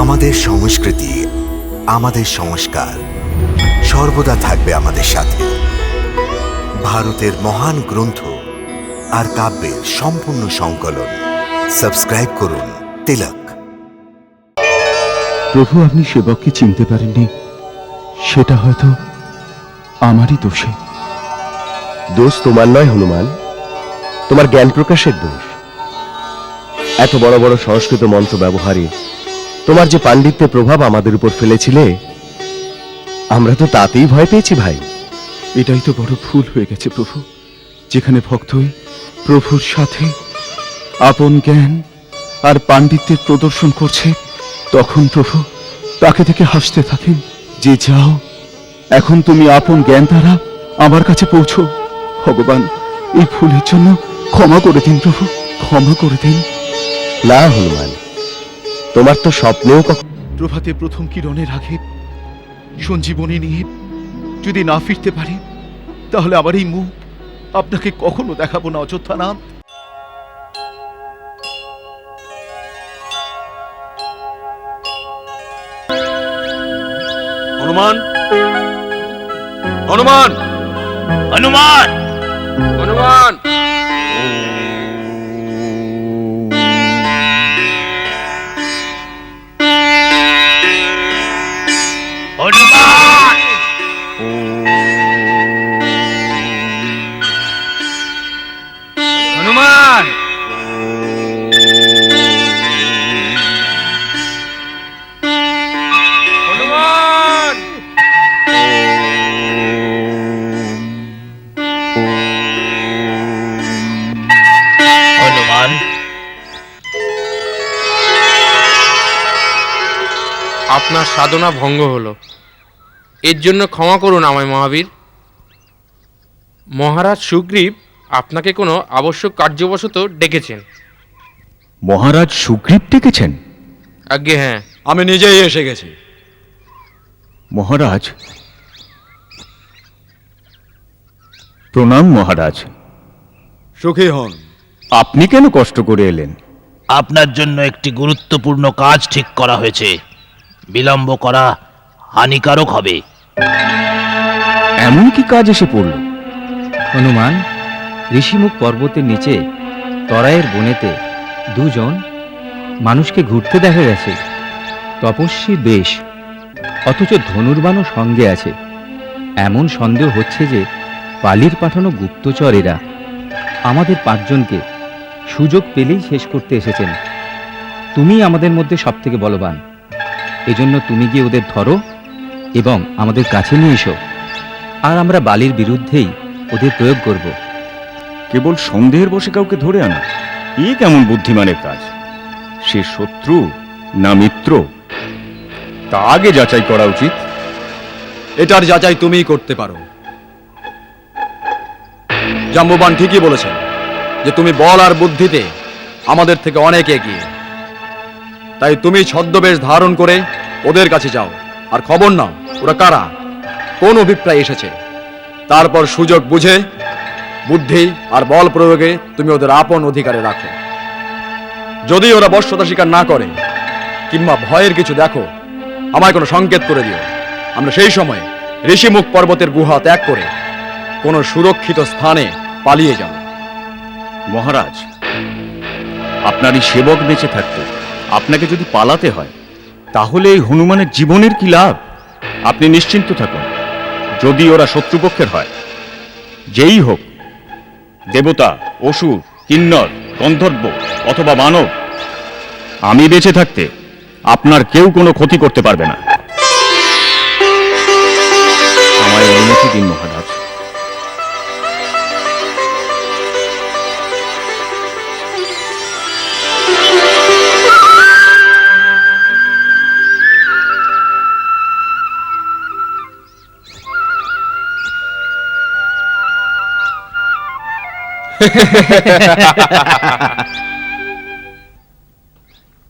আমাদের সংস্কৃতি, আমাদের সংস্কার সর্বদা থাকবে আমাদের সাথে। ভারতের মহান গ্রন্থ আর কাব্যের সম্পূর্ণ সংকলন। সাবস্ক্রাইব করুন তিলক। প্রভু, আপনি সেবককে চিনতে পারেননি, সেটা হয়তো আমারই দোষে। দোষ তোমার নয় হনুমান, তোমার জ্ঞান প্রকাশের দোষ। এত বড় বড় সংস্কৃত মন্ত্র ব্যবহারে তোমার যে পাণ্ডিত্যের প্রভাব আমাদের উপর ফেলেছিলে, আমরা তো তাতেই ভয় পেয়েছি ভাই। এটাই তো বড় ভুল হয়ে গেছে প্রভু। যেখানে ভক্তই প্রভুর সাথে আপন জ্ঞান আর পাণ্ডিত্যের প্রদর্শন করছে, তখন প্রভু তাকে থেকে হাসতে থাকেন যে, যাও, এখন তুমি আপন জ্ঞান দ্বারা আমার কাছে পৌঁছো। ভগবান, এই ভুলের জন্য ক্ষমা করে দিন প্রভু, ক্ষমা করে দিন। না হনুমান, তোমার তো স্বপ্নেও প্রভাতে প্রথম কিরণের আগে সঞ্জীবনী নিয়ে যদি না ফিরতে পারি, তাহলে আমার এই মুখ আপনাকে কখনো দেখাবো না অযোধ্যা নাথ। হনুমান, হনুমান, হনুমান, হনুমান। হনুমান, হনুমান, হনুমান। হনুমান, আপনার সাধনা ভঙ্গ হলো, এর জন্য ক্ষমা করুন আমায় মহাবীর। মহারাজ সুগ্রীব আপনাকে কোনো আবশ্যক কার্যবশত ডেকেছেন। মহারাজ সুগ্রীব ডেকেছেন? আজ্ঞে হ্যাঁ। আমি নিজেই এসে গেছি। মহারাজ প্রণাম। মহারাজ, সুখী হন। আপনি কেন কষ্ট করে এলেন? আপনার জন্য একটি গুরুত্বপূর্ণ কাজ ঠিক করা হয়েছে। বিলম্ব করা হানিকারক হবে। এমন কি কাজ এসে পড়ল? হনুমান, ঋষিমুখ পর্বতের নিচে তরাইয়ের বনেতে দুজন মানুষকে ঘুরতে দেখা গেছে। তপস্বী বেশ, অথচ ধনুর্বাণও সঙ্গে আছে। এমন সন্দেহ হচ্ছে যে পালির পাঠানো গুপ্তচর এরা আমাদের 5 জনকে সুযোগ পেলেই শেষ করতে এসেছেন। তুমি আমাদের মধ্যে সব থেকে বলবান, এজন্য তুমি গিয়ে ওদের ধরো এবং আমাদের কাছে নিয়ে এসো, আর আমরা বালির বিরুদ্ধেই ওদের প্রয়োগ করব। কেবল সন্দেহের বশে কাউকে ধরে আনা, এ কেমন বুদ্ধিমানের কাজ? সে শত্রু না মিত্র, তা আগে যাচাই করা উচিত। এটার যাচাই তুমিই করতে পারো। জাম্ববান ঠিকই বলেছেন যে তুমি বল আর বুদ্ধিতে আমাদের থেকে অনেক এগিয়ে। তাই তুমি ছদ্মবেশ ধারণ করে ওদের কাছে যাও আর খবর নাও ওরা কারা, কোন অভিপ্রায় এসেছে। তারপর সুযোগ বুঝে বুদ্ধি আর বল প্রয়োগে তুমি ওদের আপন অধিকারে রাখো। যদি ওরা বশ্যতা স্বীকার না করে কিংবা ভয়ের কিছু দেখো, আমায় কোনো সংকেত করে দিও। আমরা সেই সময় ঋষিমুখ পর্বতের গুহা ত্যাগ করে কোনো সুরক্ষিত স্থানে পালিয়ে যাব। মহারাজ, আপনার এই সেবক বেঁচে থাকতে আপনাকে যদি পালাতে হয়, তাহলে এই হনুমানের জীবনের কি লাভ? আপনি নিশ্চিন্ত থাকুন। যদি ওরা শত্রুপক্ষের হয়, যেই হোক, দেবতা, অসুর, কিন্নর, গন্ধর্ব অথবা মানব, আমি বেঁচে থাকতে আপনার কেউ কোনো ক্ষতি করতে পারবে না। আমায় অনুমতি দিন মহারাজ।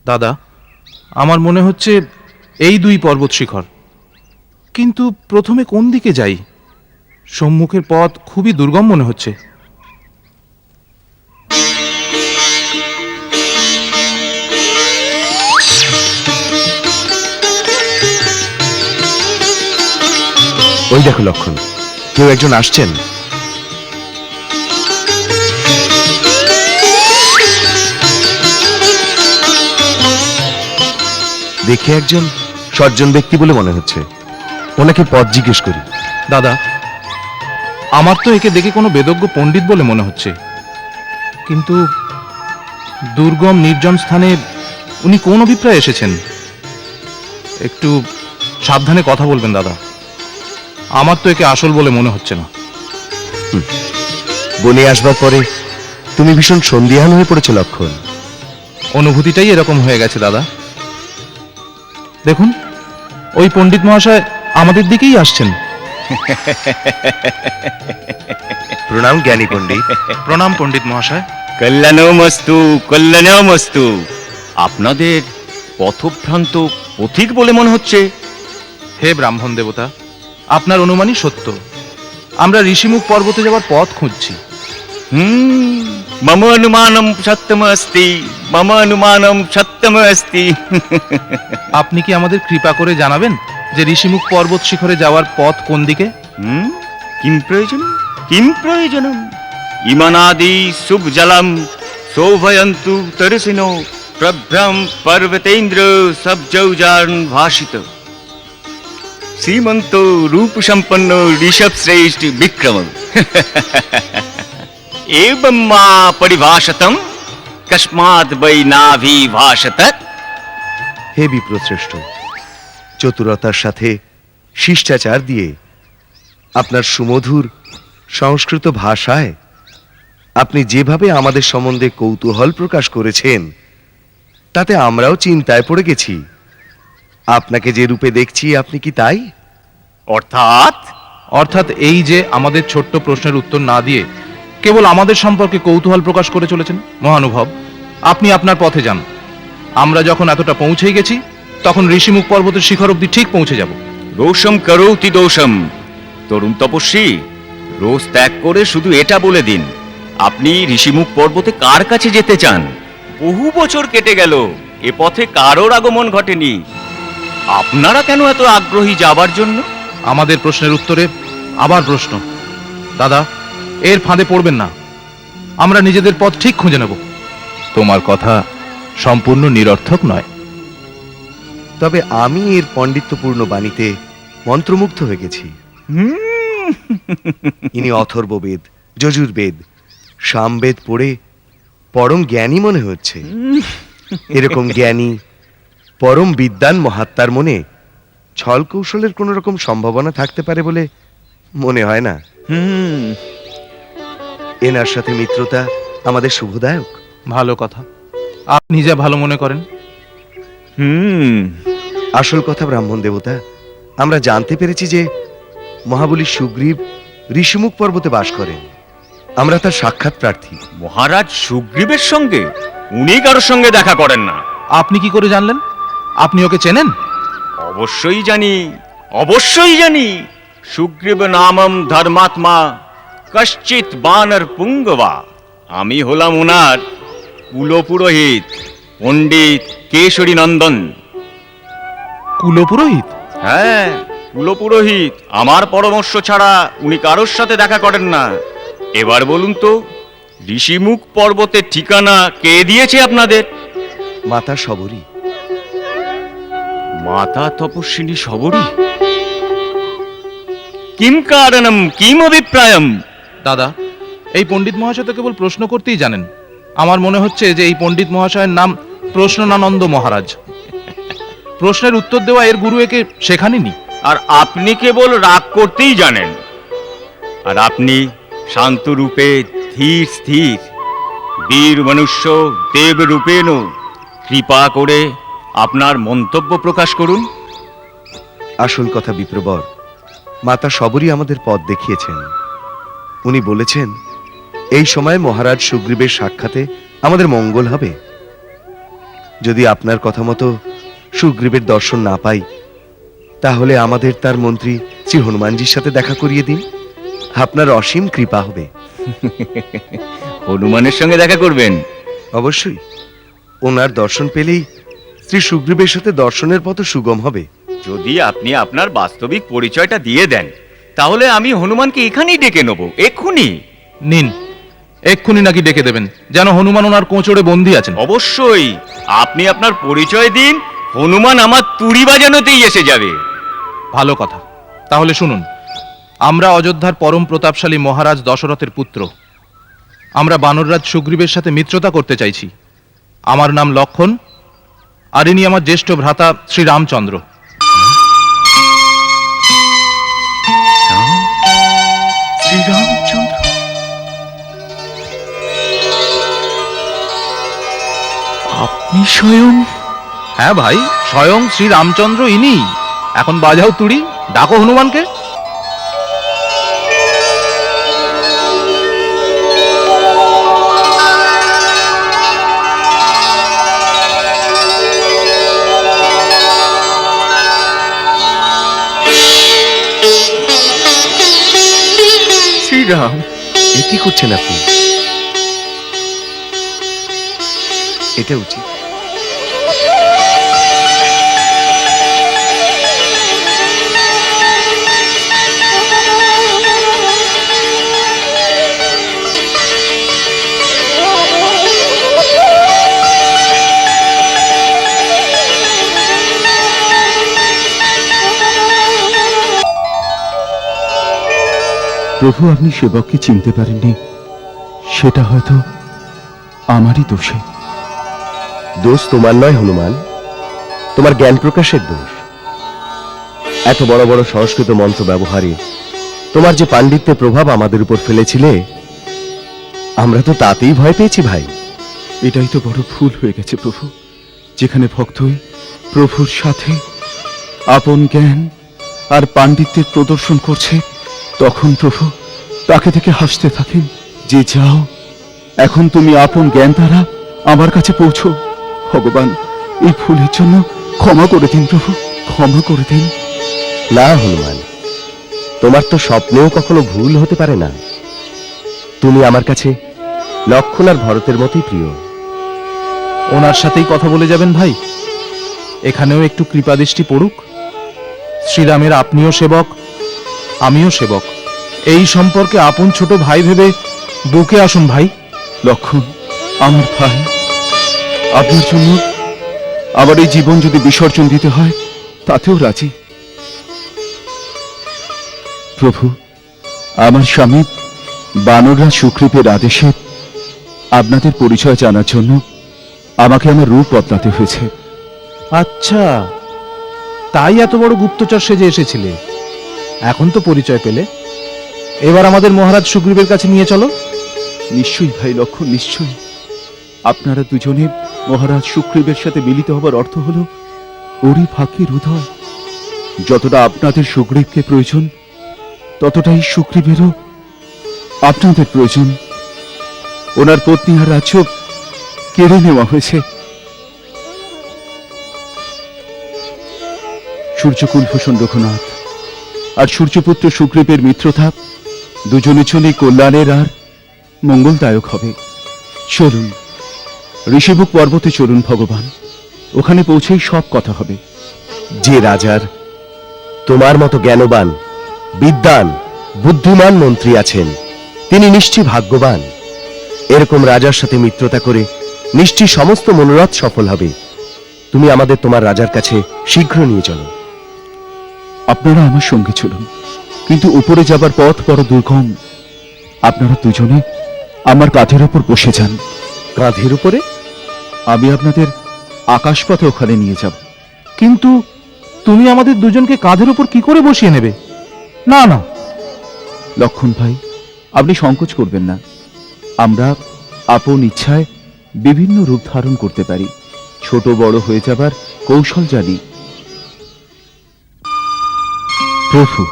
দাদা, আমার মনে হচ্ছে এই 2 পর্বত শিখর। কিন্তু প্রথমে কোন দিকে যাই? সম্মুখের পথ খুবই দুর্গম মনে হচ্ছে। ওই দেখো লক্ষণ, কেউ একজন আসছেন। দেখে একজন সজ্জন ব্যক্তি বলে মনে হচ্ছে। ওনাকে পথ জিজ্ঞেস করি। দাদা, আমার তো একে দেখে কোনো বেদজ্ঞ পণ্ডিত বলে মনে হচ্ছে, কিন্তু দুর্গম নির্জন স্থানে উনি কোন অভিপ্রায়ে এসেছেন? একটু সাবধানে কথা বলবেন দাদা, আমার তো একে আসল বলে মনে হচ্ছে না। বনে আসবার পরে তুমি ভীষণ সন্দিহান হয়ে পড়েছো লক্ষণ। অনুভূতিটাই এরকম হয়ে গেছে দাদা। দেখুন, ওই পণ্ডিত মহাশয় আমাদের দিকেই আসছেন। প্রণাম জ্ঞানী পণ্ডিত। প্রণাম পণ্ডিত মহাশয়। কল্যাণমস্তু, কল্যাণমস্তু। আপনাদের পথভ্রান্ত পথিক বলে মনে হচ্ছে। হে ব্রাহ্মণ দেবতা, আপনার অনুমানই সত্য। আমরা ঋষিমুখ পর্বতে যাওয়ার পথ খুঁজছি। মম অনুমানম সত্যম অস্তি, মম অনুমানম সত্যম অস্তি। আপনি কি আমাদের কৃপা করে জানাবেন যে ঋষিমুখ পর্বত শিখরে যাওয়ার পথ কোন দিকে? কিম প্রয়োজনম, কিম প্রয়োজনম? ইমানাদি শুভজলম শোভয়ন্তু তরসিনো প্রভ্রম পর্বতেন্দ্র সবজৌজান ভাষিত শ্রীমন্ত রূপ সম্পন্ন ঋষভ শ্রেষ্ঠ বিক্রম। एवं मा परिभाषतम कस्मात् वै नाभि भाषत। হে বিপ্রশ্রেষ্ঠ, চতুরতার সাথে শিষ্টাচার দিয়ে আপনার সুমধুর সংস্কৃত ভাষায় আপনি যেভাবে আমাদের সম্বন্ধে কৌতূহল প্রকাশ করেছেন, তাতে আমরাও চিন্তায় পড়ে গেছি। আপনাকে যে রূপে দেখছি, আপনি কি তাই? অর্থাৎ এই যে আমাদের ছোট্ট প্রশ্নের উত্তর না দিয়ে কেবল আমাদের সম্পর্কে কৌতূহল প্রকাশ করে চলেছেন। মহানুভব, আপনি আপনার পথে যান। আমরা যখন এতটা পৌঁছেই গেছি, তখন ঋষিমুখ পর্বতের শিখর অব্দি ঠিক পৌঁছে যাব। রোষম করোতি দোষম। তরুণ তপস্বী, রোজ ত্যাগ করে শুধু এটা বলে দিন, আপনি ঋষিমুখ পর্বতে কার কাছে যেতে চান? বহু বছর কেটে গেল, এ পথে কারোর আগমন ঘটেনি। আপনারা কেন এত আগ্রহী যাবার জন্য? আমাদের প্রশ্নের উত্তরে আবার প্রশ্ন। দাদা, এর ফাঁদে পড়বেন না। আমরা নিজেদের পথ ঠিক খুঁজে নেব। তোমার কথা সম্পূর্ণ নিরর্থক নয়। তবে আমি এর পাণ্ডিত্যপূর্ণ বাণীতে মন্ত্রমুগ্ধ হয়ে গেছি। ইনি অথর্ববেদ, যজুর্বেদ, সামবেদ পড়ে পরম জ্ঞানী মনে হচ্ছে। এরকম জ্ঞানী পরম বিদ্বান মহাত্মার মনে ছল কৌশলের কোন রকম সম্ভাবনা থাকতে পারে বলে মনে হয় না। এনার সাথে মিত্রতা আমাদের শুভদায়ক। ভালো কথা, আপনি যা ভালো মনে করেন। আসল কথা ব্রাহ্মণ দেবতা, আমরা জানতে পেরেছি যে মহাবলী সুগ্রীব ঋষিমুখ পর্বতে বাস করেন। আমরা তার সাক্ষাৎ প্রার্থী। মহারাজ সুগ্রীবের সঙ্গে? উনি কারোর সঙ্গে দেখা করেন না। আপনি কি করে জানলেন? আপনি ওকে চেনেন? অবশ্যই জানি, অবশ্যই জানি। সুগ্রীব নামম ধর্মাত্মা কশ্চিৎ বানর পুঙ্গবা। আমি হলাম ওনার কুলপুরোহিত, পণ্ডিত কেশরী নন্দন। কুলপুরোহিত? হ্যাঁ, কুলপুরোহিত। আমার পরামর্শ ছাড়া উনি কারোর সাথে দেখা করেন না। এবার বলুন তো, ঋষিমুখ পর্বতের ঠিকানা কে দিয়েছে আপনাদের? মাতা শবরী। মাতা তপস্বিনী শবরী? কিম কারণম, কিম অভিপ্রায়ম? দাদা, এই পণ্ডিত মহাশয় তো কেবল প্রশ্ন করতেই জানেন। আমার মনে হচ্ছে যে এই পণ্ডিত মহাশয়ের নাম প্রশ্নানন্দ মহারাজ। প্রশ্নের উত্তর দেওয়া এর গুরু একে শেখাননি। আর আপনি কেবল রাগ করতেই জানেন। আর আপনি শান্ত রূপে ধীর স্থির বীর মনুষ্য দেব রূপেণ কৃপা করে আপনার মন্তব্য প্রকাশ করুন। আসল কথা বিপ্রবর, মাতা শবরী আমাদের পথ দেখিয়েছেন। উনি বলেছেন এই সময় মহারাজ সুগ্রীবের সাক্ষাতে আমাদের মঙ্গল হবে। যদি আপনার কথা মতো সুগ্রীবের দর্শন না পাই, তাহলে আমাদের তার মন্ত্রী শ্রী হনুমানজির সাথে দেখা করিয়ে দিন। আপনার অসীম কৃপা হবে। হনুমানের সঙ্গে দেখা করবেন? অবশ্যই। ওনার দর্শন পেলেই শ্রী সুগ্রীবের সাথে দর্শনের পথ সুগম হবে। যদি আপনি আপনার বাস্তবিক পরিচয়টা দিয়ে দেন, তাহলে আমি হনুমানকে এখানেই ডেকে নেব, এক্ষুনি। নিন, এক্ষুনি নাকি ডেকে দেবেন, যেন হনুমান ওনার কোঁচড়ে বন্দি আছেন। অবশ্যই, আপনি আপনার পরিচয় দিন, হনুমান আমার তুড়ি বাজানোতেই এসে যাবে। ভালো কথা, তাহলে শুনুন। আমরা অযোধ্যার পরম প্রতাপশালী মহারাজ দশরথের পুত্র। আমরা বানররাজ সুগ্রীবের সাথে মিত্রতা করতে চাইছি। আমার নাম লক্ষণ, আর ইনি আমার জ্যেষ্ঠ ভ্রাতা শ্রীরামচন্দ্র। শ্রীরামচন্দ্র, আপনি স্বয়ং? হ্যাঁ ভাই, স্বয়ং শ্রীরামচন্দ্র ইনি। এখন বাজাও তুড়ি, ডাকো হনুমানকে। শ্রীরাম, এ কি করছেন আপনি? এটা উচিত। প্রভু, আপনি সেবককে চিনতে পারেননি, সেটা হয়তো আমারই দোষে। দোষ তোমার নয় হনুমান, তোমার জ্ঞান প্রকাশের দোষ। এত বড় বড় সংস্কৃত মন্ত্র ব্যবহারে তোমার যে পাণ্ডিত্যের প্রভাব আমাদের উপর ফেলেছিলে, আমরা তো তাতেই ভয় পেয়েছি ভাই। এটাই তো বড় ভুল হয়ে গেছে প্রভু। যেখানে ভক্তই প্রভুর সাথে আপন জ্ঞান আর পাণ্ডিত্যের প্রদর্শন করছে, তখন প্রভু তাকে থেকে হাসতে থাকেন যে, যাও, এখন তুমি আপন জ্ঞান দ্বারা আমার কাছে পৌঁছো। ভগবান, এই ভুলের জন্য ক্ষমা করে দিন প্রভু, ক্ষমা করে দিন। না হনুমান, তোমার তো স্বপ্নেও কখনো ভুল হতে পারে না। তুমি আমার কাছে লক্ষণ আর ভরতের মতোই প্রিয়। ওনার সাথেই কথা বলে যাবেন ভাই। এখানেও একটু কৃপাদৃষ্টি পড়ুক। শ্রীরামের আপনিও সেবক, আমিও সেবক। এই সম্পর্কে আপন ছোট ভাই ভেবে বুকে আসুন ভাই। লক্ষণ, আমার ভাই, আপনার জন্য আমার এই জীবন যদি বিসর্জন দিতে হয়, তাতেও রাজি। প্রভু, আমার স্বামী বানররাজ সুগ্রীবের আদেশে আপনাদের পরিচয় জানার জন্য আমাকে আমার রূপ বদলাতে হয়েছে। আচ্ছা, তাই এত বড় গুপ্তচর সেজে এসেছিলে। এখন তো পরিচয় পেলে, এবার আমাদের মহারাজ সুগ্রীবের কাছে নিয়ে চলো। নিশ্চয়ই ভাই লক্ষণ, নিশ্চয়ই। আপনারা দুজনে মহারাজ সুগ্রীবের সাথে মিলিত হবার অর্থ হল ওরই ভাগ্যের উদয়। যতটা আপনাদের সুগ্রীবকে প্রয়োজন, ততটাই সুগ্রীবেরও আপনাদের প্রয়োজন। ওনার পত্নী আর রাজ্য কেড়ে নেওয়া হয়েছে। সূর্যকুলভূষণ রঘুনাথ আর সূর্যপুত্র সুগ্রীবের মিত্রতা দুজনের জন্যই কল্যাণের আর মঙ্গলদায়ক হবে। চলুন, ঋষিমুখ পর্বতে চলুন ভগবান, ওখানে পৌঁছেই সব কথা হবে। যে রাজার তোমার মতো জ্ঞানবান, বিদ্বান, বুদ্ধিমান মন্ত্রী আছেন, তিনি নিশ্চয়ই ভাগ্যবান। এরকম রাজার সাথে মিত্রতা করে নিশ্চয়ই সমস্ত মনোরথ সফল হবে। তুমি আমাদের তোমার রাজার কাছে শীঘ্র নিয়ে চলো। আপনারা আমার সঙ্গে চলুন, কিন্তু উপরে যাবার পথ বড় দুর্গম। আপনারা দুজনে আমার কাঁধের ওপর বসে যান। কাঁধের উপরে? আমি আপনাদের আকাশপথে ওখানে নিয়ে যাব। কিন্তু তুমি আমাদের দুজনকে কাঁধের উপর কি করে বসিয়ে নেবে? না না, লক্ষণ ভাই, আপনি সংকোচ করবেন না। আমরা আপন ইচ্ছায় বিভিন্ন রূপ ধারণ করতে পারি, ছোট বড় হয়ে যাবার কৌশল জানি। প্রভু,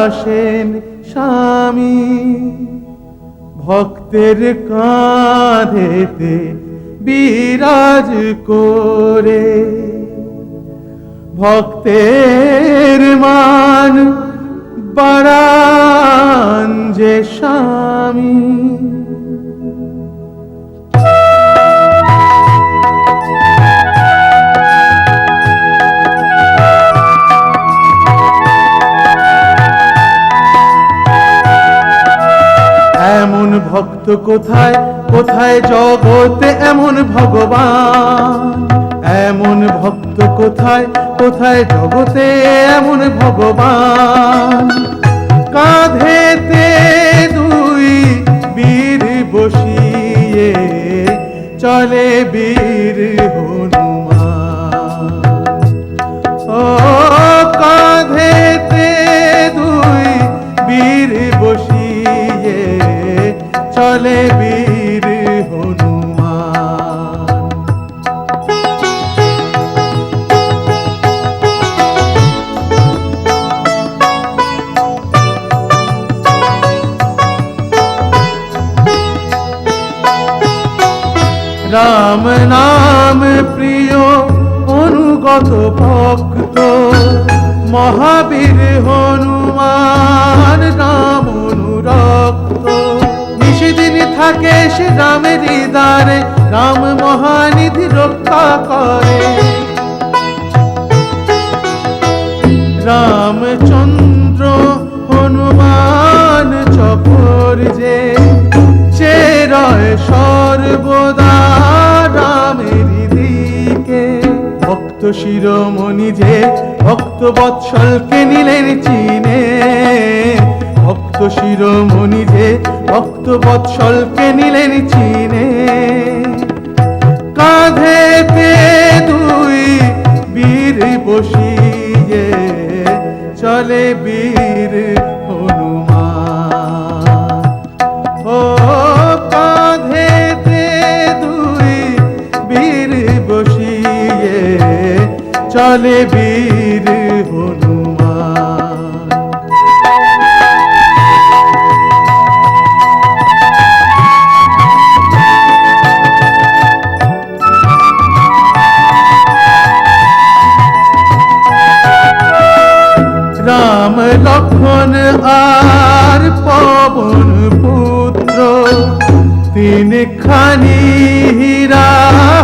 আসেন ভক্তের কাঁধেতে বিরাজ করে, ভক্তের মান বাড়ান যে স্বামী। এমন ভক্ত কোথায় কোথায় জগতে এমন ভগবান, এমন ভক্ত কোথায় কোথায় জগতে এমন ভগবান। কাঁধেতে দুই বীর বসিয়ে চলে বীর হনুমান। ও কাঁধেতে দুই বীর বসিয়ে চলে বীর হনুমান। রাম নাম প্রিয় অনুগত ভক্ত, মহাবীর হনুমান রাম অনুরক্ত। নিশিদিন থাকে সে রামের দ্বারে, রাম মহানিধি রক্ষা করে। রামচন্দ্র হনুমান চকর যে চেরয় সর্বদা রামের দিকে। ভক্ত শিরোমণি যে ভক্ত বৎসলকে নিলেন চিনে, ভক্ত শিরোমণি যে ভক্ত বৎসলকে নিলেন চিনে। কাঁধেতে দুই বীর বসিয়ে চলে বীর হনুমান। ও কাঁধেতে দুই বীর বসিয়ে চলে বীর হনুমান। রাম লক্ষ্মণ আর পবন পুত্র তিনখানি হীরা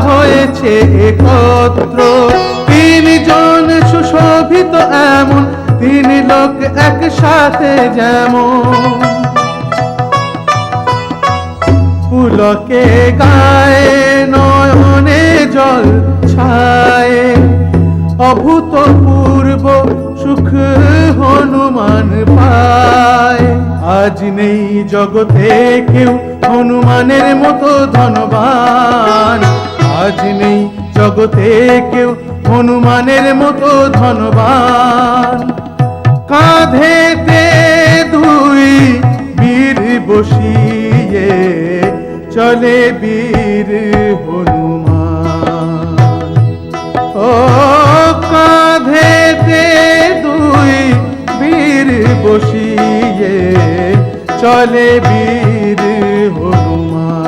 হয়েছে একত্র। তিনজন সুশোভিত এমন, তিন লোক একসাথে যেমন। পুলকে গায়ে নয়নে জল ছায়ে, অভূতপূর্ব সুখ হনুমান পায়। আজ নেই জগতে কেউ হনুমানের মতো ধনবান, আজ নেই জগতে কেউ হনুমানের মতো ধনবান। কাঁধেতে দুই বীর বসিয়ে চলে বীর হনুমান। ও কাঁধেতে দুই বীর বসিয়ে চলে বীর হনুমান।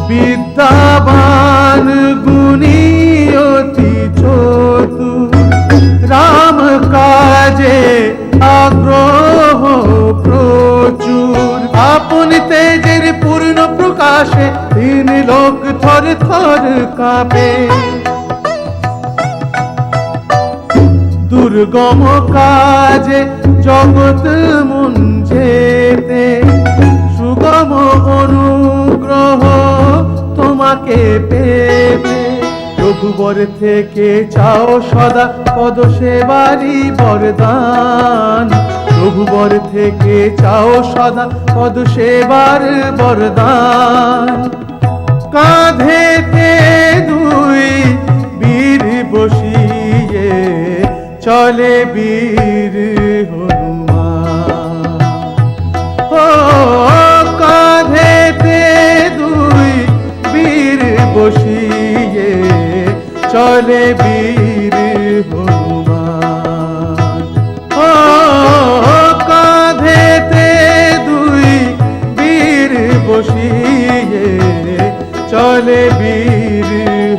বিদ্যাবান গুণী অতি চতুর, রাম কাজে আগ্রহ প্রচুর। আপন তেজের পূর্ণ প্রকাশে তিন লোক থর থর কাঁপে। দুর্গম কাজে জগৎ মুঞ্জেতে, সুগম অনুগ্রহ তোমাকে পেতে। রঘুবর থেকে চাও সদা পদ সেবারি বরদান, রঘুবর থেকে চাও সদা পদ সেবার বরদান। কাঁধেতে দুই বীর বসিয়ে চলে বীর হনুমান। ও কাঁধেতে চলে বীর হনুমান। ও কাঁধেতে দুই বীর বসিয়ে চলে বীর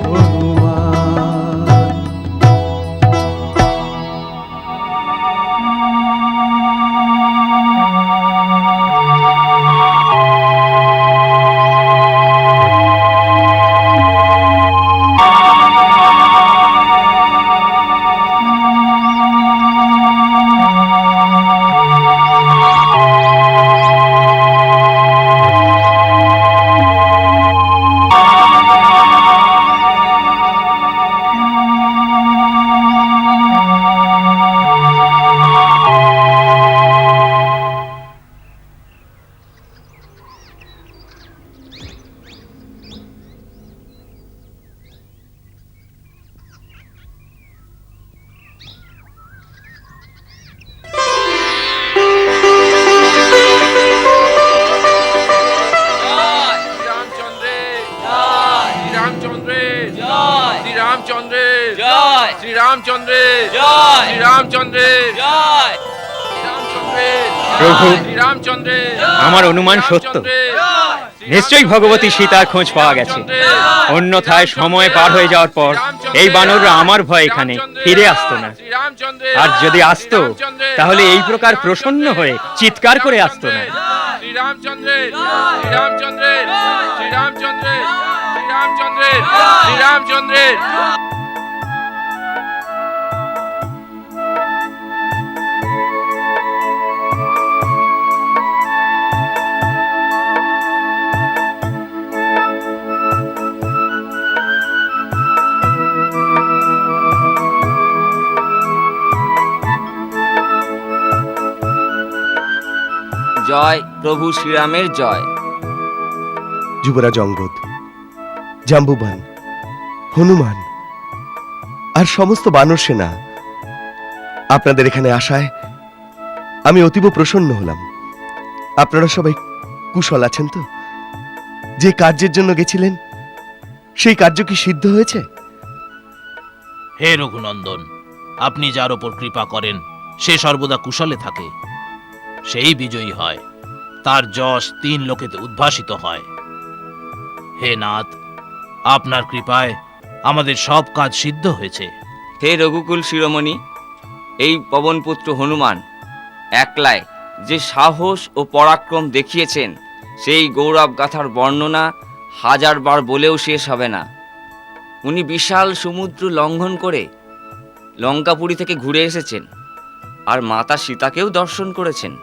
হনুমান। প্রভু, আমার অনুমান সত্য। নিশ্চয়ই ভগবতী সীতার খোঁজ পাওয়া গেছে। অন্যথায় সময় পার হয়ে যাওয়ার পর এই বানররা আমার ভয় এখানে ফিরে আসতো না। আর যদি আসতো তাহলে এই প্রকার প্রসন্ন হয়ে চিৎকার করে আসতো না। শ্রীরামচন্দ্রের শ্রীরামচন্দ্রের শ্রীরামচন্দ্রের শ্রীরামচন্দ্রের শ্রীরামচন্দ্রের জয় প্রভু শ্রীরামের জয়। যুবরাজ অঙ্গদ, জাম্বুবান, হনুমান আর সমস্ত বানর সেনা আপনাদের এখানে আসায় আমি অতীব প্রসন্ন হলাম। আপনারা সবাই কুশল আছেন তো? যে কার্যের জন্য গেছিলেন সেই কার্য কি সিদ্ধ হয়েছে? হে রঘুনন্দন, আপনি যার ওপর কৃপা করেন সে সর্বদা কুশলে থাকে, সেই বিজয়ী হয়, তার যশ 3 লোকেতে উদ্ভাসিত হয়। হে নাথ, আপনার কৃপায় আমাদের সব কাজ সিদ্ধ হয়েছে। হে রঘুকুল শিরোমণি, এই পবনপুত্র হনুমান একলায় যে সাহস ও পরাক্রম দেখিয়েছেন সেই গৌরব গাথার বর্ণনা 1000 বার বলেও শেষ হবে না। উনি বিশাল সমুদ্র লঙ্ঘন করে লঙ্কাপুরী থেকে ঘুরে এসেছেন আর মাতা সীতাকেও দর্শন করেছেন।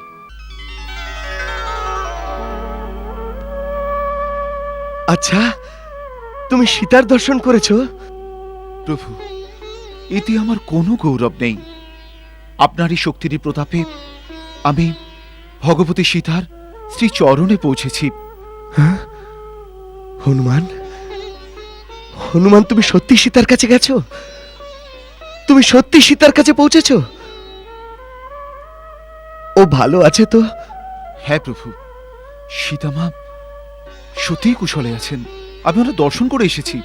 আচ্ছা, তুমি সীতার দর্শন করেছো? প্রভু, এতে আমার কোনো গৌরব নেই। আপনারই শক্তির প্রতাপে আমি ভগবতী সীতার শ্রী চরণে পৌঁছেছি। হ্যাঁ? হনুমান, হনুমান, তুমি সত্যি সীতার কাছে গেছো? তুমি সত্যি সীতার কাছে পৌঁছেছো? ও ভালো আছে তো? হ্যাঁ প্রভু, সীতামা সত্যিই কুশলে আছেন। আমি ওরা দর্শন করে এসেছি।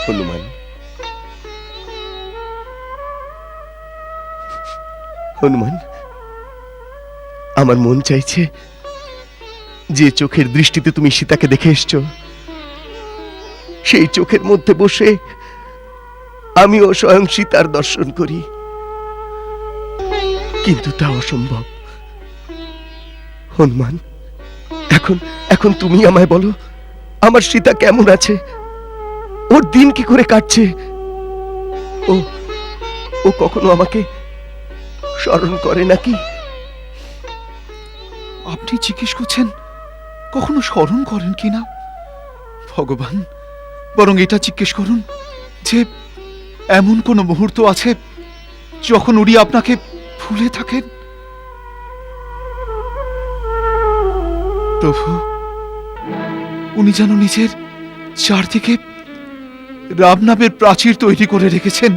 হনুমান, হনুমান, আমার মন চাইছে যে চোখের দৃষ্টিতে তুমি সীতাকে দেখে এসছো সেই চোখের মধ্যে বসে আমিও স্বয়ং সীতার দর্শন করি, কিন্তু তা অসম্ভব। হনুমান, এখন এখন তুমি আমায় বলো, আমার সীতা কেমন আছে? ওর দিন কি করে কাটছে? ও ও কখনো আমাকে স্মরণ করে নাকি? আপনি জিজ্ঞেস করছেন কখনো স্মরণ করেন কিনা? ভগবান, বরং এটা জিজ্ঞেস করুন যে এমন কোন মুহূর্ত আছে যখন উনি আপনাকে ভুলে থাকেন? প্রভু, উনি যেন নিজের চারদিকে রাম নামের প্রাচীর তৈরি করে রেখেছেন,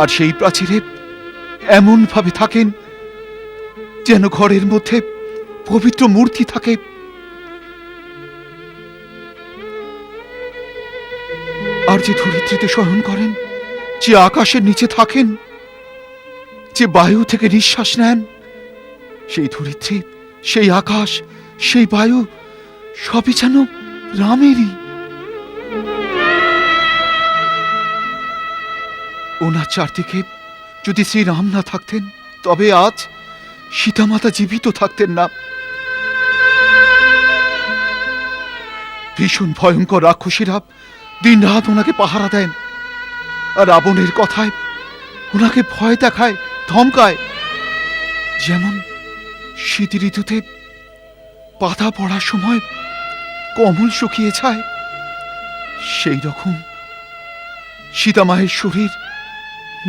আর সেই প্রাচীরে এমন ভাবে থাকেন যেন ঘরের মধ্যে পবিত্র মূর্তি থাকে। আর যে ধরিত্রীতে শয়ন করেন, যে আকাশের নিচে থাকেন, যে বায়ু থেকে নিঃশ্বাস নেন, সেই ধরিত্রী, সেই আকাশ, সেই বায়ু সবই যেন রামেরই। ওনার চারদিকে যদি শ্রীরাম না থাকতেন, তবে আজ সীতামাতা জীবিত থাকতেন না। ভীষণ ভয়ঙ্কর রাক্ষসীরা দিন রাত ওনাকে পাহারা দেন, আর রাবণের কথায় ওনাকে ভয় দেখায়, ধমকায়। যেমন শীত ঋতুতে পাতা পড়ার সময় কমল শুকিয়ে যায়, সেই রকম সীতামায়ের শরীর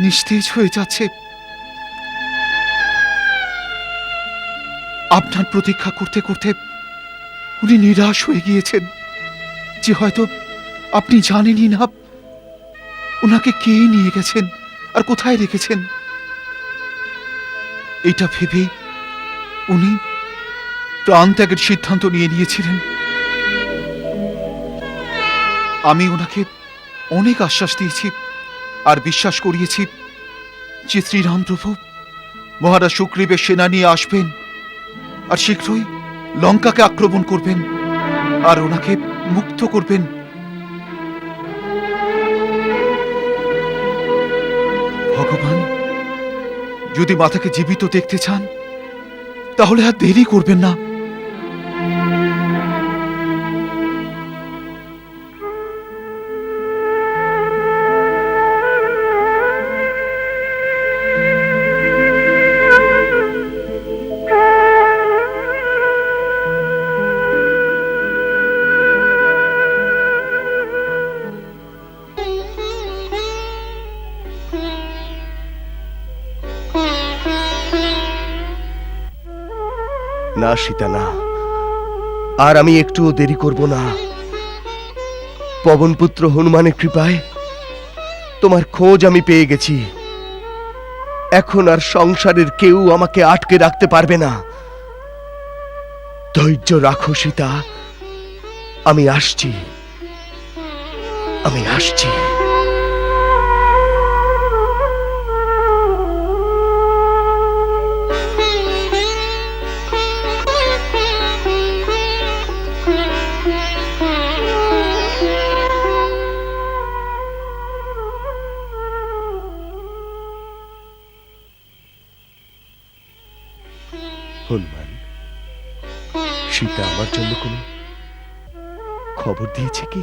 নিস্তেজ হয়ে যাচ্ছে। আপনার প্রতীক্ষা করতে করতে উনি নিরাশ হয়ে গিয়েছেন, যে হয়তো আপনি জানেনই না ওনাকে কে নিয়ে গেছেন আর কোথায় রেখেছেন। এটা ভেবে উনি প্রাণ ত্যাগের সিদ্ধান্ত নিয়েছিলেন। আমি ওনাকে অনেক আশ্বাস দিয়েছি আর বিশ্বাস করিয়েছি যে শ্রীরাম প্রভু মহারাজ সুগ্রীবের সেনা নিয়ে আসবেন আর শীঘ্রই লঙ্কাকে আক্রমণ করবেন আর ওনাকে মুক্ত করবেন। ভগবান, যদি মাতাকে জীবিত দেখতে চান তাহলে আর দেরি করবেন না। না সীতা, না, আর আমি একটুও দেরি করব না। পবনপুত্র হনুমানের কৃপায় তোমার খোঁজ আমি পেয়ে গেছি। এখন আর সংসারের কেউ আমাকে আটকে রাখতে পারবে না। ধৈর্য রাখো সীতা, আমি আসছি, আমি আসছি। হনুমান, সীতা আমার জন্য কোনো খবর দিয়েছে কি?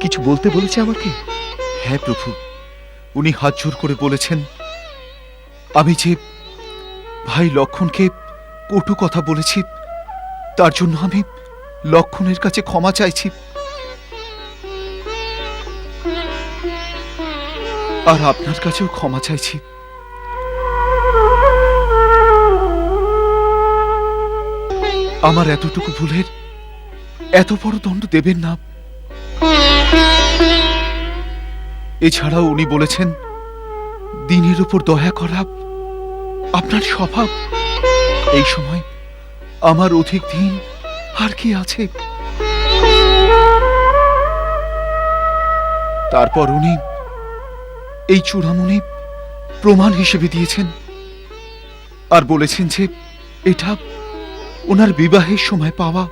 কিছু বলতে বলেছে আমাকে? হ্যাঁ প্রভু, উনি হাত জোর করে বলেছেন আমি যে ভাই লক্ষণকে কটু কথা বলেছি তার জন্য আমি লক্ষণের কাছে ক্ষমা চাইছি, আর আপনার কাছেও ক্ষমা চাইছি। আমার এতটুকু ভুলের এত বড় দণ্ড দেবেন না। এছাড়াও উনি বলেছেন দিনের উপর দয়া করা আপনার স্বভাব। এই সময় আমার অধিক দিন আর কি আছে? তারপর উনি এই চূড়ামণি প্রমাণ হিসেবে দিয়েছেন আর বলেছেন যে এটা ওনার বিবাহের সময় পাওয়া।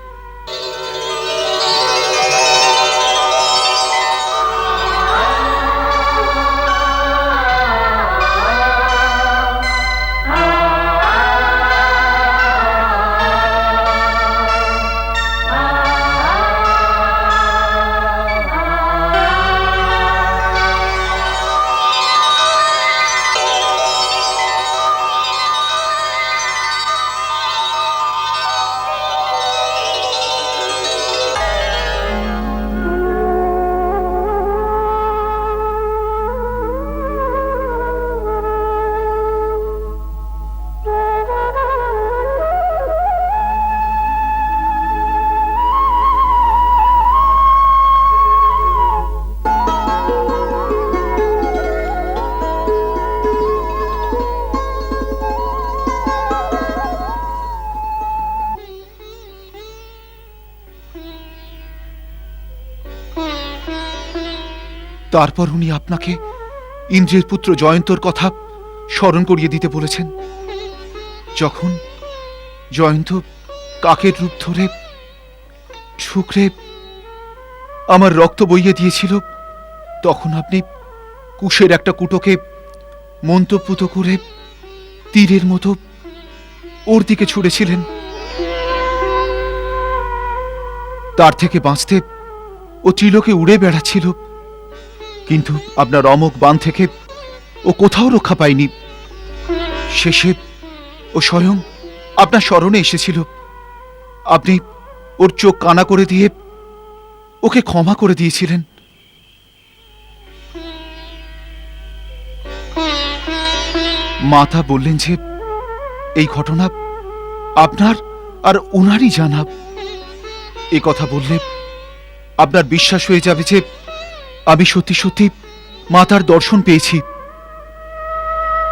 তারপর উনি আপনাকে ইন্দ্রের পুত্র জয়ন্তর কথা স্মরণ করিয়ে দিতে বলেছেন। যখন জয়ন্ত কাকের রূপ ধরে ঠুকরে আমার রক্ত বইয়ে দিয়েছিল, তখন আপনি কুশের একটা কুটোকে মন্ত্রপুত করে তীরের মতো ওর দিকে ছুড়েছিলেন। তার থেকে বাঁচতে ও ত্রিলোকে উড়ে বেড়াচ্ছিল, কিন্তু আপনার অমোঘ বাণ থেকে ও কোথাও রক্ষা পায়নি। শেষে ও স্বয়ং আপনার স্মরণে এসেছিল। আপনি ওর চোখ কানা করে দিয়ে ওকে ক্ষমা করে দিয়েছিলেন। মাতা বললেন যে এই ঘটনা আপনার আর ওনারই জানা। এ কথা বললে আপনার বিশ্বাস হয়ে যাবে যে আমি সত্যি সত্যি মাতার দর্শন পেয়েছি।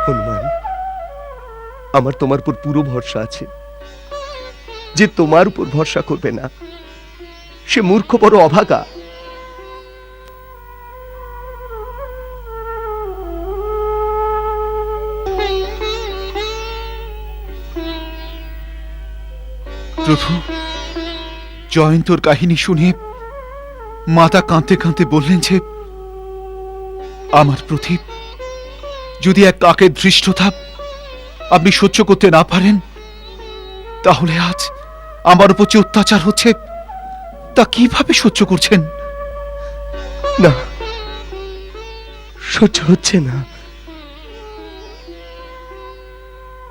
হনুমান, আমার তোমার উপর পুরো ভরসা আছে। যে তোমার উপর ভরসা করবে না, সে মূর্খ, বড় অভাগা। প্রভু, জয়ন্তর কাহিনী শুনে মাতা কাঁদতে কাঁদতে বললেন যে আমার প্রতি যদি এক কাকের ধৃষ্টতা আপনি সহ্য করতে না পারেন, তাহলে আজ আমার উপর যে অত্যাচার হচ্ছে তা কিভাবে সহ্য করছেন? না, সহ্য হচ্ছে না।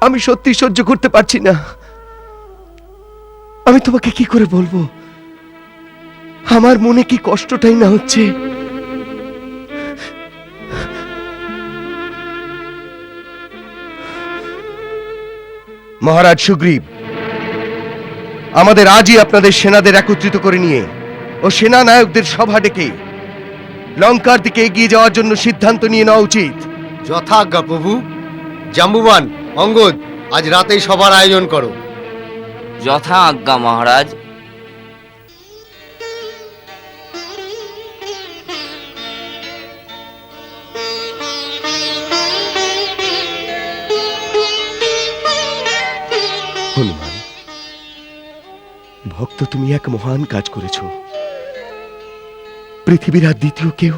আমি সত্যি সহ্য করতে পারছি না। আমি তোমাকে কি করে বলবো আমার মনে কি কষ্টটাই না হচ্ছে। মহারাজ সুগ্রীব, আমাদের আজই আপনাদের সেনাদের একত্রিত করে নিয়ে ও সেনা নায়কদের সভা ডেকে লঙ্কার দিকে এগিয়ে যাওয়ার জন্য সিদ্ধান্ত নিয়ে নেওয়া উচিত। যথাজ্ঞা প্রভু। জাম্বুবান, অঙ্গদ, আজ রাতেই সবার আয়োজন করো। যথা আজ্ঞা মহারাজ। হনুমান, ভক্ত, তুমি এক মহান কাজ করেছ। পৃথিবীর আর দ্বিতীয় কেউ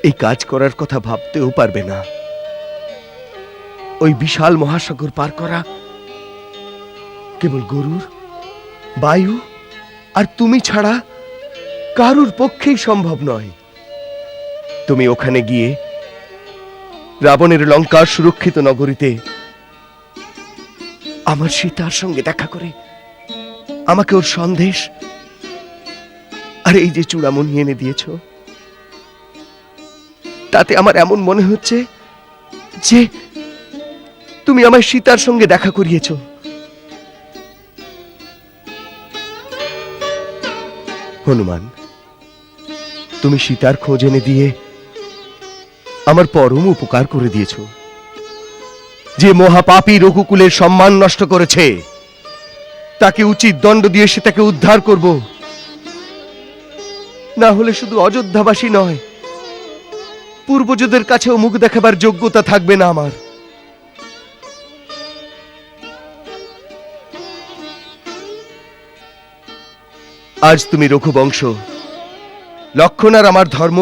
এই কাজ করার কথা ভাবতেও পারবে না। ওই বিশাল মহাসাগর পার করা কেবল গরুর, বায়ু আর তুমি ছাড়া কারুর পক্ষেই সম্ভব নয়। তুমি ওখানে গিয়ে রাবণের লঙ্কার সুরক্ষিত নগরীতে আমার সীতার সঙ্গে দেখা করে আমাকে ওর সন্দেশ আর এই যে চূড়ামণি এনে দিয়েছ, তাতে আমার এমন মনে হচ্ছে যে তুমি আমার সীতার সঙ্গে দেখা করিয়েছ। হনুমান, তুমি সীতার খোঁজ এনে দিয়ে আমার পরম উপকার করে দিয়েছ। যে মহাপাপী রঘুকুলের সম্মান নষ্ট করেছে তাকে উচিত দণ্ড দিয়ে সে তাকে উদ্ধার করব। না হলে শুধু অযোধ্যাবাসী নয়, পূর্বজদের কাছেও মুখ দেখাবার যোগ্যতা থাকবে না আমার। আজ তুমি রঘুবংশ, লক্ষণ আর আমার ধর্ম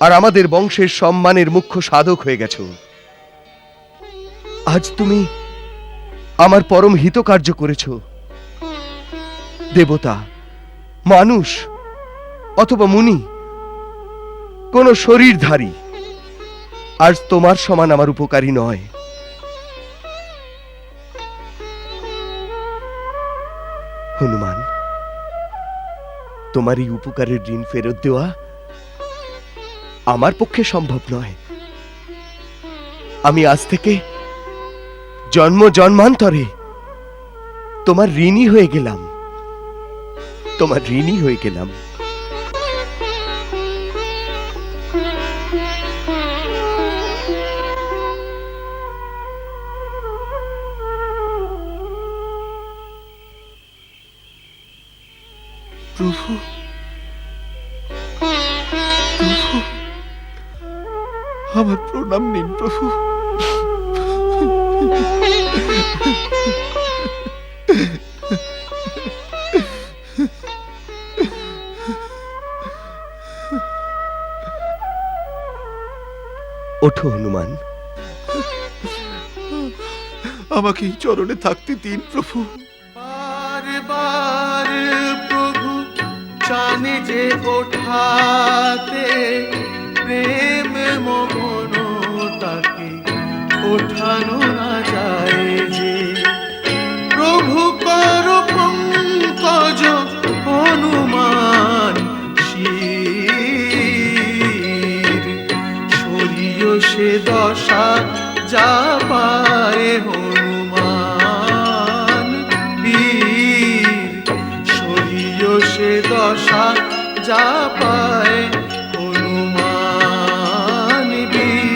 আর আমাদের বংশের সম্মানের মুখ্য সাধক হয়ে গেছ। আজ তুমি আমার পরম হিতকার্য করেছ। দেবতা, মানুষ অথবা মুনি, কোন শরীরধারী আজ তোমার সমান আমার উপকারী নয়। হনুমান, তোমার এই উপকারের ঋণ ফেরত দেওয়া আমার পক্ষে সম্ভব নয়। আমি আজ থেকে জন্ম জন্মান্তরে তোমার ঋণী হয়ে গেলাম, তোমার ঋণী হয়ে গেলাম। প্রভু, আমার প্রণাম নিন প্রভু। ওঠো হনুমান। আমাকে এই চরণে থাকতে দিন প্রভু। বারবার প্রভু জানে যে ওঠাতে প্রেম মগন তাকে ওঠানো না যায় যে। প্রভু কর পঙ্কজ হনুমান শির সরিয় সে দশা যা পায় হনুমান বীর সরিয় সে দশা যা পায় হনুমান বীর।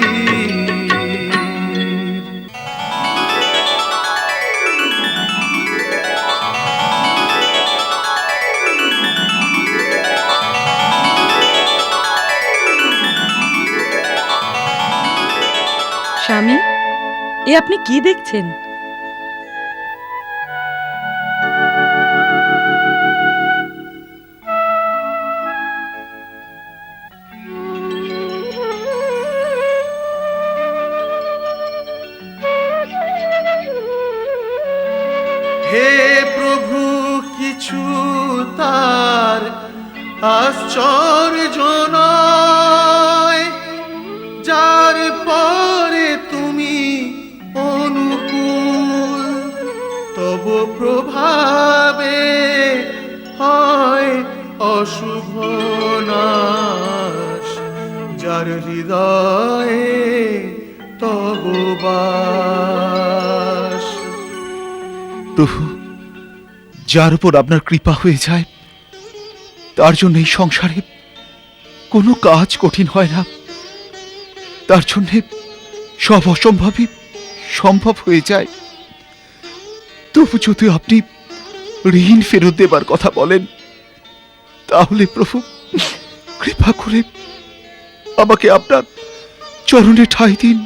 স্বামী, এ আপনি কি দেখছেন? হে প্রভু কিছু তার আশ্চর্য নয়, যার পরে তুমি অনুকূল তব প্রভাবে হয় অশুভ নাশ, যার হৃদয়ে তব বাস। প্রভু, যার উপর আপনার কৃপা হয়ে যায় তার জন্য এই সংসারে কোনো কাজ কঠিন হয় না। তার জন্য সব অসম্ভবই সম্ভব হয়ে যায়। তবু যদি আপনি ঋণ ফেরত দেবার কথা বলেন তাহলে প্রভু কৃপা করে আমাকে আপনার চরণে ঠাঁই দিন।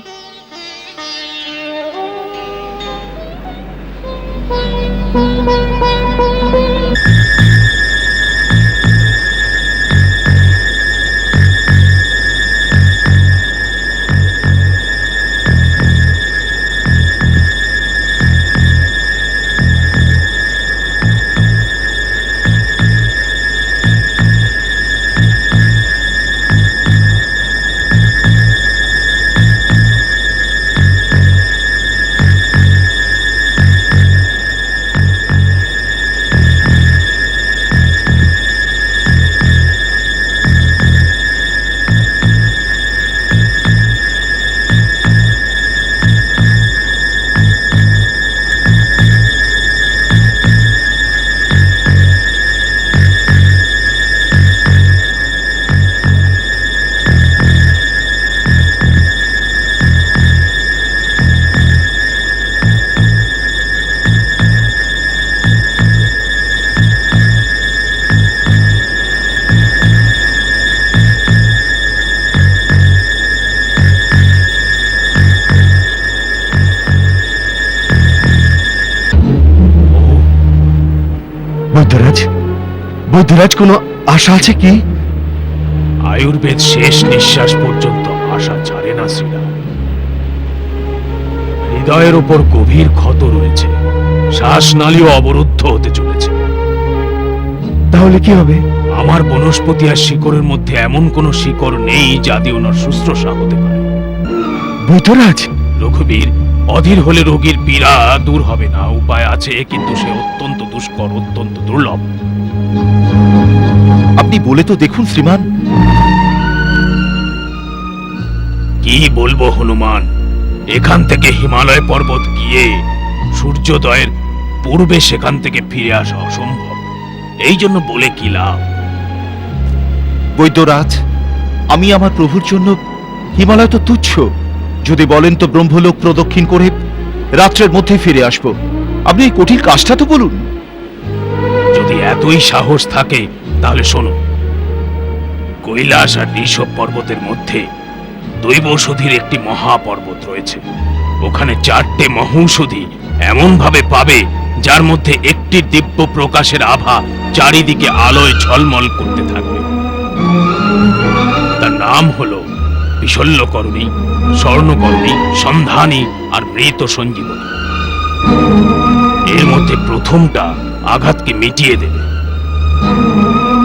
বৈদ্যরাজ, বৈদ্যরাজ, কোনো আশা আছে কি? আয়ুর্বেদ শেষ নিঃশ্বাস পর্যন্ত আশা ছাড়ে না শ্রীরাম। হৃদয়ের ওপর গভীর ক্ষত রয়েছে, শ্বাসনালীও অবরুদ্ধ হতে চলেছে। তাহলে কি হবে? আমার বনস্পতি আর শিকড়ের মধ্যে এমন কোন শিকড় নেই যা দিয়ে ওনার শুশ্রূষা হতে পারে। বৈদ্যরাজ, রঘুবীর, অধীর হলে রোগীর পীড়া দূর হবে না। উপায় আছে, কিন্তু সে অত্যন্ত দুষ্কর, অত্যন্ত দুর্লভ। আপনি বলে তো দেখুন শ্রীমান। কি বলবো হনুমান, এখান থেকে হিমালয় পর্বত গিয়ে সূর্যোদয়ের পূর্বে সেখান থেকে ফিরে আসা অসম্ভব। এই জন্য বলে কি লাভ? বৈদ্যরাজ, আমি আমার প্রভুর জন্য হিমালয় তো তুচ্ছ। যদি বলেন তো ব্রহ্মলোক প্রদক্ষিণ করে রাত্রের মধ্যে ফিরে আসব। আপনি এই কঠিন কাজটা তো বলুন। যদি এতই সাহস থাকে তাহলে শোনো, কৈলাস আর ঋষভ পর্বতের মধ্যে দৈবৌষধির একটি মহাপর্বত রয়েছে। ওখানে 4টে মহৌষধি এমন ভাবে পাবে যার মধ্যে একটি দিব্য প্রকাশের আভা চারিদিকে আলোয় ঝলমল করতে থাকবে। তার নাম হলো বিশল্যকরণী, স্বর্ণকরণী, সন্ধানী আর মৃত সঞ্জীবনী। এর মধ্যে প্রথমটা আঘাতকে মিটিয়ে দেবে,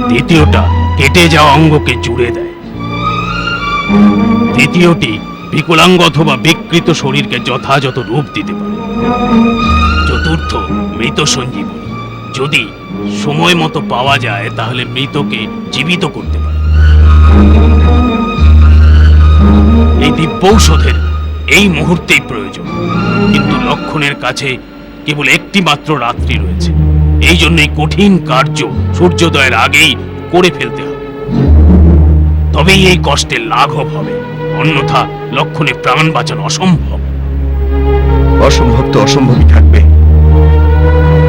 দ্বিতীয়টা কেটে যাওয়া অঙ্গকে জুড়ে দেয়, তৃতীয়টি বিকলাঙ্গ অথবা বিকৃত শরীরকে যথাযথ রূপ দিতে পারে, চতুর্থ মৃত সঞ্জীবনী, যদি সময় মতো পাওয়া যায় তাহলে মৃতকে জীবিত করতে পারে। এই দিব্যৌষধের এই মুহূর্তেই প্রয়োজন, কিন্তু লক্ষণের কাছে কেবল একটি মাত্র রাত্রি রয়েছে। এই জন্যই কঠিন কার্য সূর্যোদয়ের আগেই করে ফেলতে হবে, তবেই এই কষ্টের লাঘব হবে, অন্যথা লক্ষণে প্রাণ বাঁচানো অসম্ভব। অসম্ভব তো অসম্ভবই থাকবে।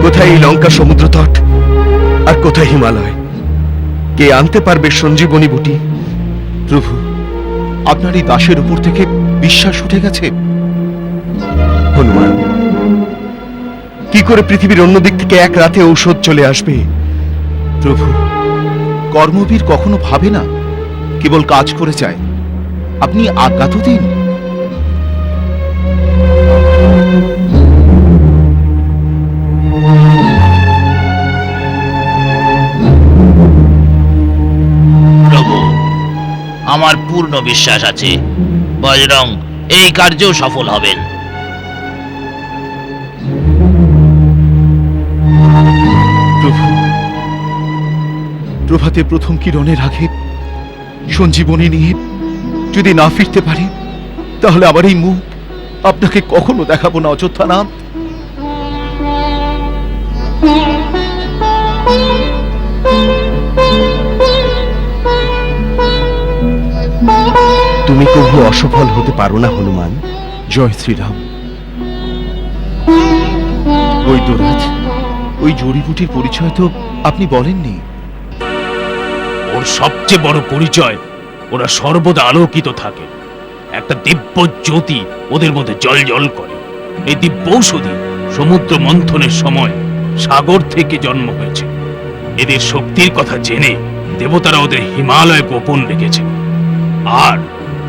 কোথায় এই লঙ্কা সমুদ্র তট আর কোথায় হিমালয়? কে আনতে পারবে সঞ্জীবনী বুটি? প্রভু, আপনার এই দাসের উপর থেকে বিশ্বাস উঠে গেছে। হনুমান, কি করে পৃথিবীর অন্য দিক থেকে এক রাতে ঔষধ চলে আসবে? প্রভু, কর্মবীর কখনো ভাবে না, কেবল কাজ করে যায়। আপনি আজ্ঞা তো দিন। প্রভু, আমার পূর্ণ বিশ্বাস আছে বজরং এই কার্যেও সফল হবেন। প্রভু, প্রভাতে প্রথম কিরণের আগে সঞ্জীবনী নিয়ে যদি না ফিরতে পারি, তাহলে আবার এই মুখ আপনাকে কখনো দেখাবো না অযোধ্যানাথ। তুমি কবু অসফল হতে পারো না হনুমান। জয় শ্রীরাম। বৈদ্যরাজ, ওই জড়িবুটির পরিচয় তো আপনি বলেননি। ওর সবচেয়ে বড় পরিচয়, ওরা সর্বদা আলোকিত থাকে। একটা দিব্য জ্যোতি ওদের মধ্যে জ্বলজ্বল করে। এই দিব্যৌষধি সমুদ্র মন্থনের সময় সাগর থেকে জন্ম হয়েছে। এদের শক্তির কথা জেনে দেবতারা ওদের হিমালয়ে গোপন রেখেছে, আর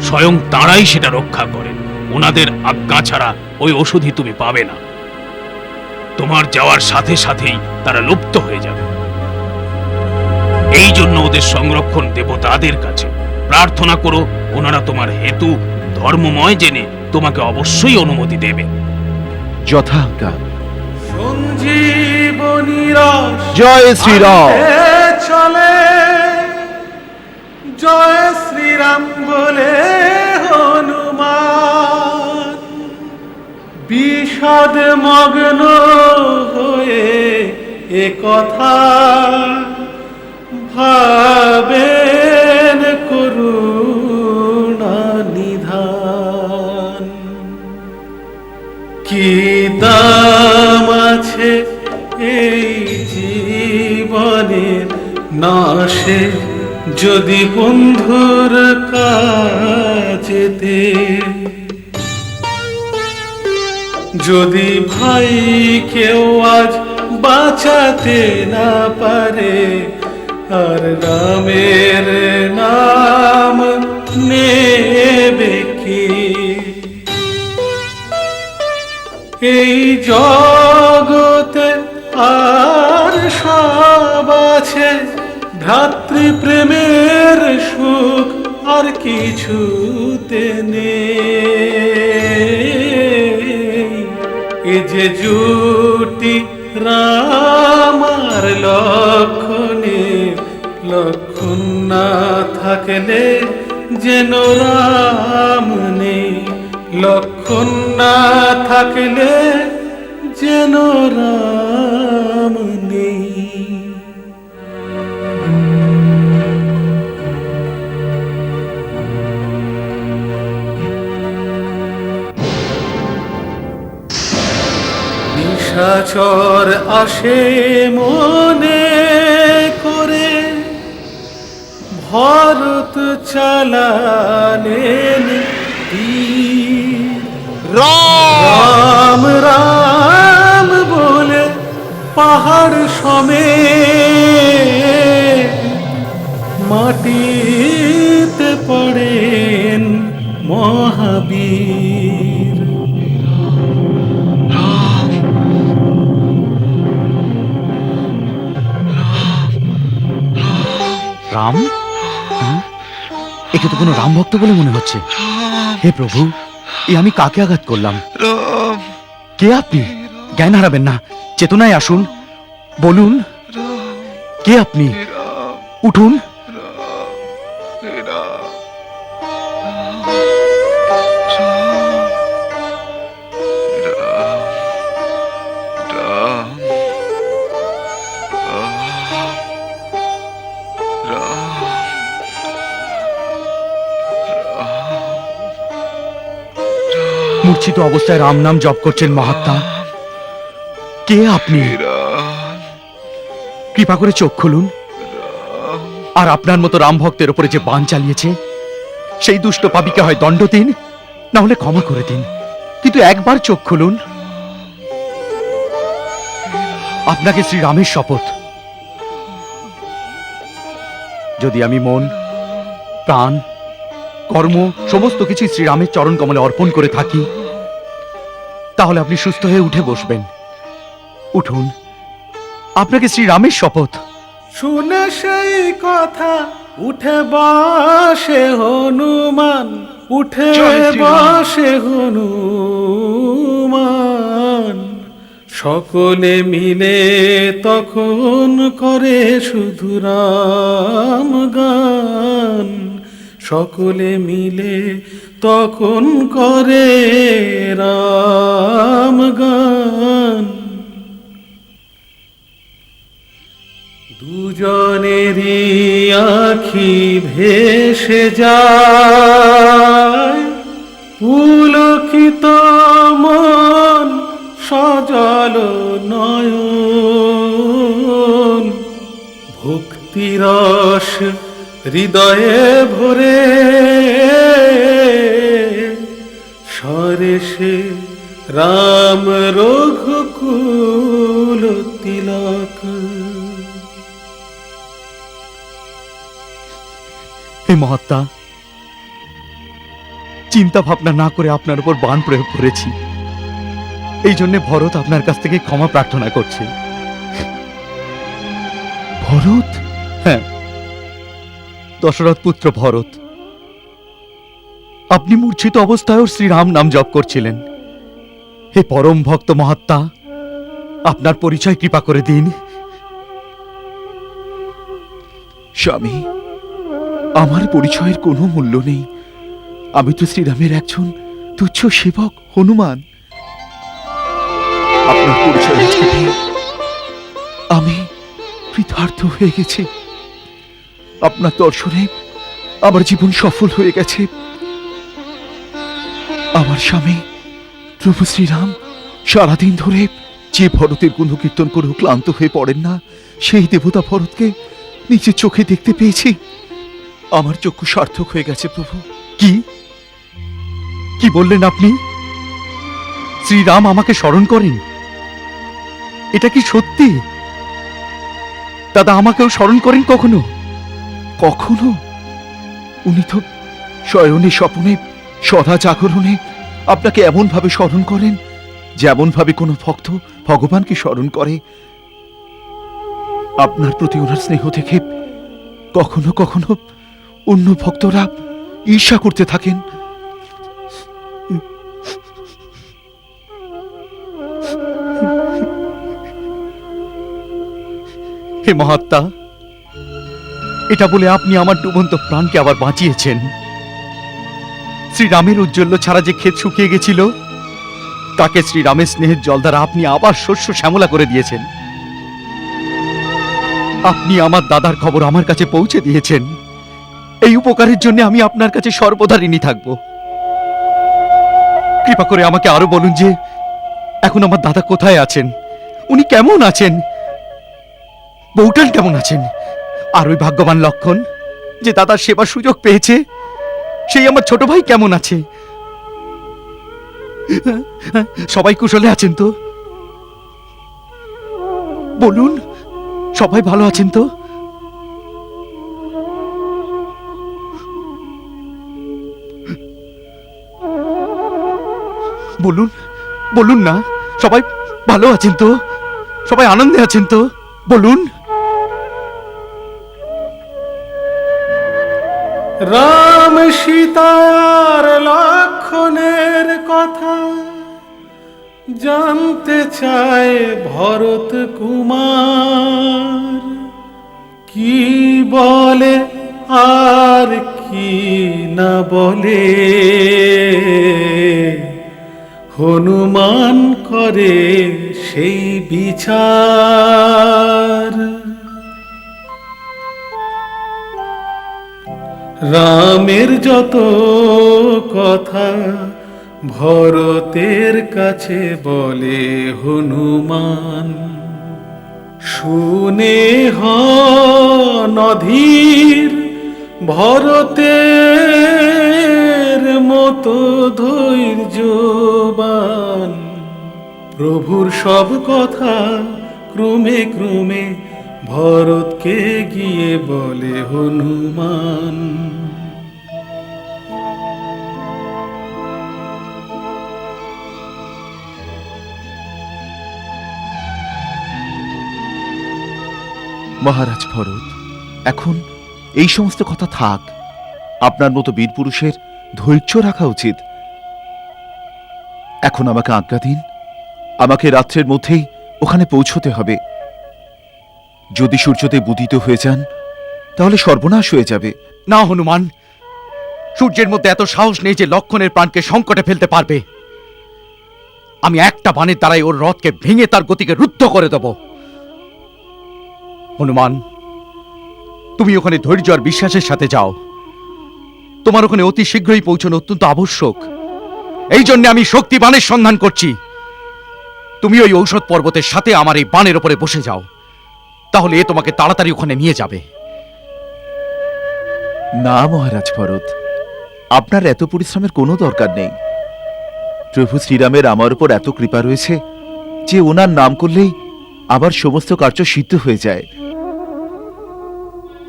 স্বয়ং তারাই সেটা রক্ষা করেন। ওনাদের আজ্ঞা ছাড়া ওই ওষুধই তুমি পাবে না। তোমার যাওয়ার সাথে সাথেই তারা লুপ্ত হয়ে যাবে। এই জন্য ওদের সংরক্ষণ দেবতাদের কাছে। প্রার্থনা করো, ওনারা তোমার হেতু ধর্মময় জেনে তোমাকে অবশ্যই অনুমতি দেবে। যথা আজ্ঞা। সঞ্জীবনী রস জয় শ্রীরাম। আনতে চলে জয় শ্রীরাম বলে হনুমান বিষাদ মগ্ন হয়ে এ কথা ভাবেন করুণা নিধান। কি দাম আছে এই জীবনের নাশে যদি বন্ধুর কাছেতে, যদি ভাই কেউ আজ বাঁচাতে না পারে আর রামের নাম নেবে কি? এই জগতে আর সব আছে ভ্রাতৃপ্রেমের সুখ আর কিছুতে নেই। এ যে জুটি রাম আর লক্ষণে, লক্ষণ না থাকলে যেন রাম নেই, লক্ষণ না থাকলে যেন রাম নেই। নিশাচর আসে মনে করে ভরত চালালেন তীর। রাম রাম বলে পাহাড় সমেত মাটিতে পড়েন মহাবীর। রাম? হ্যাঁ? একে তো কোনো রাম ভক্ত বলে মনে হচ্ছে। হে প্রভু, এ আমি কাকে আঘাত করলাম? কে আপনি? জ্ঞান হারাবেন না, চেতনায় আসুন, বলুন কে আপনি? উঠুন। মূর্ছিত অবস্থায় রাম নাম জপ করছেন মহাত্মা। কে আপনি? কৃপা করে চোখ খুলুন। আর আপনার মতো রাম ভক্তের উপরে যে বাণ চালিয়েছে সেই দুষ্ট পাপীকে হয় দণ্ড দিন, না হলে ক্ষমা করে দিন, কিন্তু একবার চোখ খুলুন। আপনাকে শ্রীরামের শপথ, যদি আমি মন, প্রাণ, কর্ম সমস্ত কিছু শ্রীরামের চরণ কমলে অর্পণ করে থাকি, তাহলে আপনি সুস্থ হয়ে উঠে বসবেন। উঠুন, আপনাকে শ্রীরামের শপথ। শুনে সেই কথা উঠে বসে হনুমান, উঠে বসে হনুমান। সকলে মিলে তখন করে শুধু রাম গান। সকলে মিলে তখন করে রাম গান। দুজনেরই আখি ভেসে যায়, পুলকিত মন সজল নয়ন। ভক্তিরস হৃদয়ে ভরে সরেশে রাম রঘুকুল তিলক। হে মহাত্মা, চিন্তা ভাবনা না করে আপনার উপর বাণ প্রয়োগ করেছি, এই জন্য ভরত আপনার কাছ থেকে ক্ষমা প্রার্থনা করছে। ভরত? হ্যাঁ, দশরথ পুত্র ভরত। আপনি মূর্ছিত অবস্থায়ও শ্রীরাম নাম জপ করছিলেন। হে পরম ভক্ত মহাত্মা, আপনার পরিচয় কৃপা করে দিন। স্বামী, আমার পরিচয়ের কোনো মূল্য নেই। আমি তো শ্রীরামের একজন তুচ্ছ সেবক হনুমান। আপনার পরিচয় আজকে পেয়ে আমি কৃতার্থ হয়ে গেছি। আপনার দর্শনে আমার জীবন সফল হয়ে গেছে। আমার স্বামী প্রভু শ্রীরাম সারাদিন ধরে যে ভরতের গুণকীর্তন করেও ক্লান্ত হয়ে পড়েন না, সেই দেবতা ভরতকে নিজের চোখে দেখতে পেয়েছি। আমার চক্ষু সার্থক হয়ে গেছে প্রভু। কি কি বললেন আপনি? শ্রীরাম আমাকে স্মরণ করেন? এটা কি সত্যি? দাদা, আমাকেও স্মরণ করেন কখনো? কখনো? উনি তো শয়নে স্বপনে সদা জাগরণে আপনাকে এমন ভাবে স্মরণ করেন যেমন ভাবে কোনো ভক্ত ভগবানকে স্মরণ করে। আপনার প্রতি ওনার স্নেহ থেকে কখনো কখনো অন্য ভক্তরা ঈর্ষা করতে থাকেন। হে মহাত্মা, এটা বলে আপনি আমার ডুবন্ত প্রাণকে আবার বাঁচিয়েছেন। শ্রীরামের উজ্জ্বল্য ছাড়া যে ক্ষেত শুকিয়ে গেছিল, তাকে শ্রীরামের স্নেহের জল দ্বারা আপনি আবার শস্য শ্যামলা করে দিয়েছেন। আপনি আমার দাদার খবর আমার কাছে পৌঁছে দিয়েছেন। এই উপকারের জন্য আমি আপনার কাছে সর্বদা ঋণী থাকব। কৃপা করে আমাকে আরো বলুন যে এখন আমার দাদা কোথায় আছেন, উনি কেমন আছেন, বউটান কেমন আছেন, আর ওই ভাগ্যবান লক্ষণ? যে দাদার সেবার সুযোগ পেয়েছে সেই আমার ছোট ভাই কেমন আছে? সবাই কুশলে আছেন তো? বলুন, সবাই ভালো আছেন তো? বলুন, বলুন না, সবাই ভালো আছেন তো? সবাই আনন্দে আছেন তো? বলুন। রাম সীতার লক্ষণের কথা জানতে চায় ভরত কুমার। কি বলে আর কি না বলে হনুমান করে সেই বিচার। রামের যত কথা ভরতের কাছে বলে হনুমান। শুনে হন অধীর ভরতের মতো ধৈর্যবান। প্রভুর সব কথা ক্রমে ক্রমে ভরতকে গিয়ে বলে হনুমান। মহারাজ ভরত, এখন এই সমস্ত কথা থাক। আপনার মতো বীর পুরুষের ধৈর্য রাখা উচিত। এখন আমাকে আজ্ঞা দিন, আমাকে রাত্রের মধ্যেই ওখানে পৌঁছতে হবে। যদি সূর্যদেব উদিত হয়ে যান তাহলে সর্বনাশ হয়ে যাবে। না হনুমান, সূর্যের মধ্যে এত সাহস নেই যে লক্ষণের প্রাণকে সংকটে ফেলতে পারবে। আমি একটা বাণের দ্বারাই ওর রথকে ভেঙে তার গতিকে রুদ্ধ করে দেব। হনুমান, তুমি ওখানে ধৈর্য আর বিশ্বাসের সাথে যাও। তোমার ওখানে অতি শীঘ্রই পৌঁছানো অত্যন্ত আবশ্যক। এই জন্য আমি শক্তি বাণের সন্ধান করছি। তুমি ওই ঔষধ পর্বতের সাথে আমার এই বাণের ওপরে বসে যাও, তাহলে এ তোমাকে তাড়াতাড়ি ওখানে নিয়ে যাবে। না মহারাজ ভরত, আপনার এত পরিশ্রমের কোনো দরকার নেই। প্রভু শ্রীরামের আমার উপর এত কৃপা রয়েছে যে ওনার নাম করলেই আবার সমস্ত কার্য সিদ্ধ হয়ে যায়।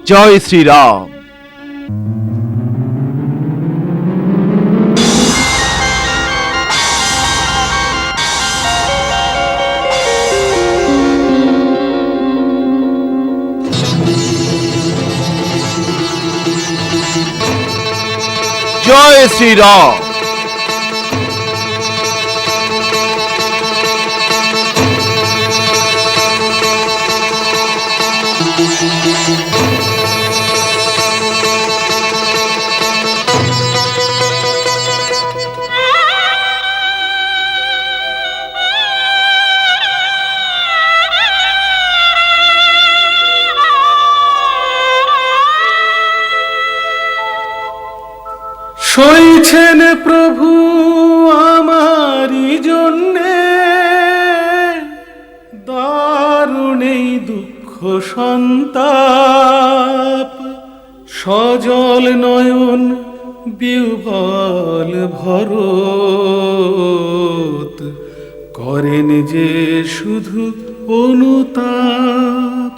জয় শ্রীরাম। জয় শ্রীরাম। সইছেন প্রভু আমারই জন্যে দারুণ এই দুঃখ সন্তাপ। সজল নয়ন বিহ্বল ভরত করেন যে শুধু অনুতাপ।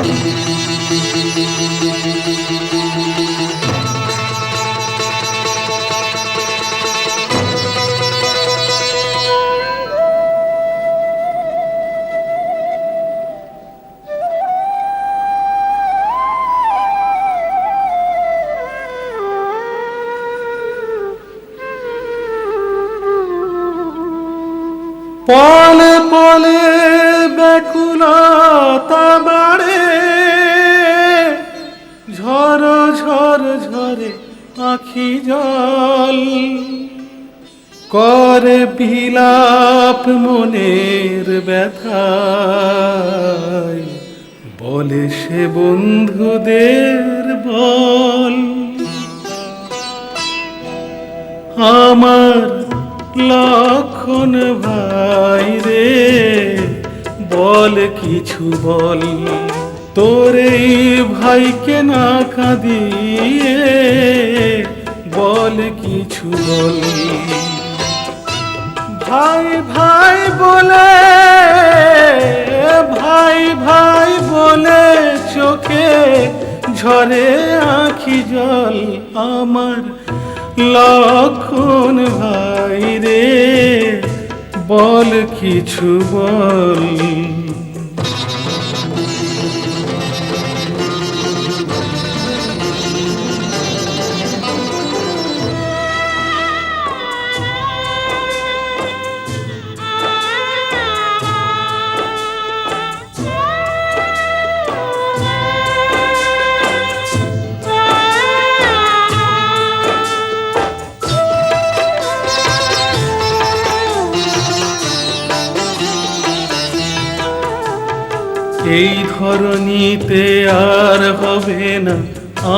পলে পলে ব্যাকুলতা বাড়ে, ঝর ঝর ঝরে আখি জল। করে বিলাপ মনের ব্যথায়, বলে সে বন্ধুদের বল। আমার লক্ষণ ভাই রে, বল কিছু বল। তোর এই ভাইকে না কাঁদিয়ে বল কিছু বল। ভাই ভাই বলে, ভাই ভাই বলে চোখে ঝরে আঁখি জল। আমার লক্ষণ ভাই রে, বল কিছু বল। এই ধরনীতে আর হবে না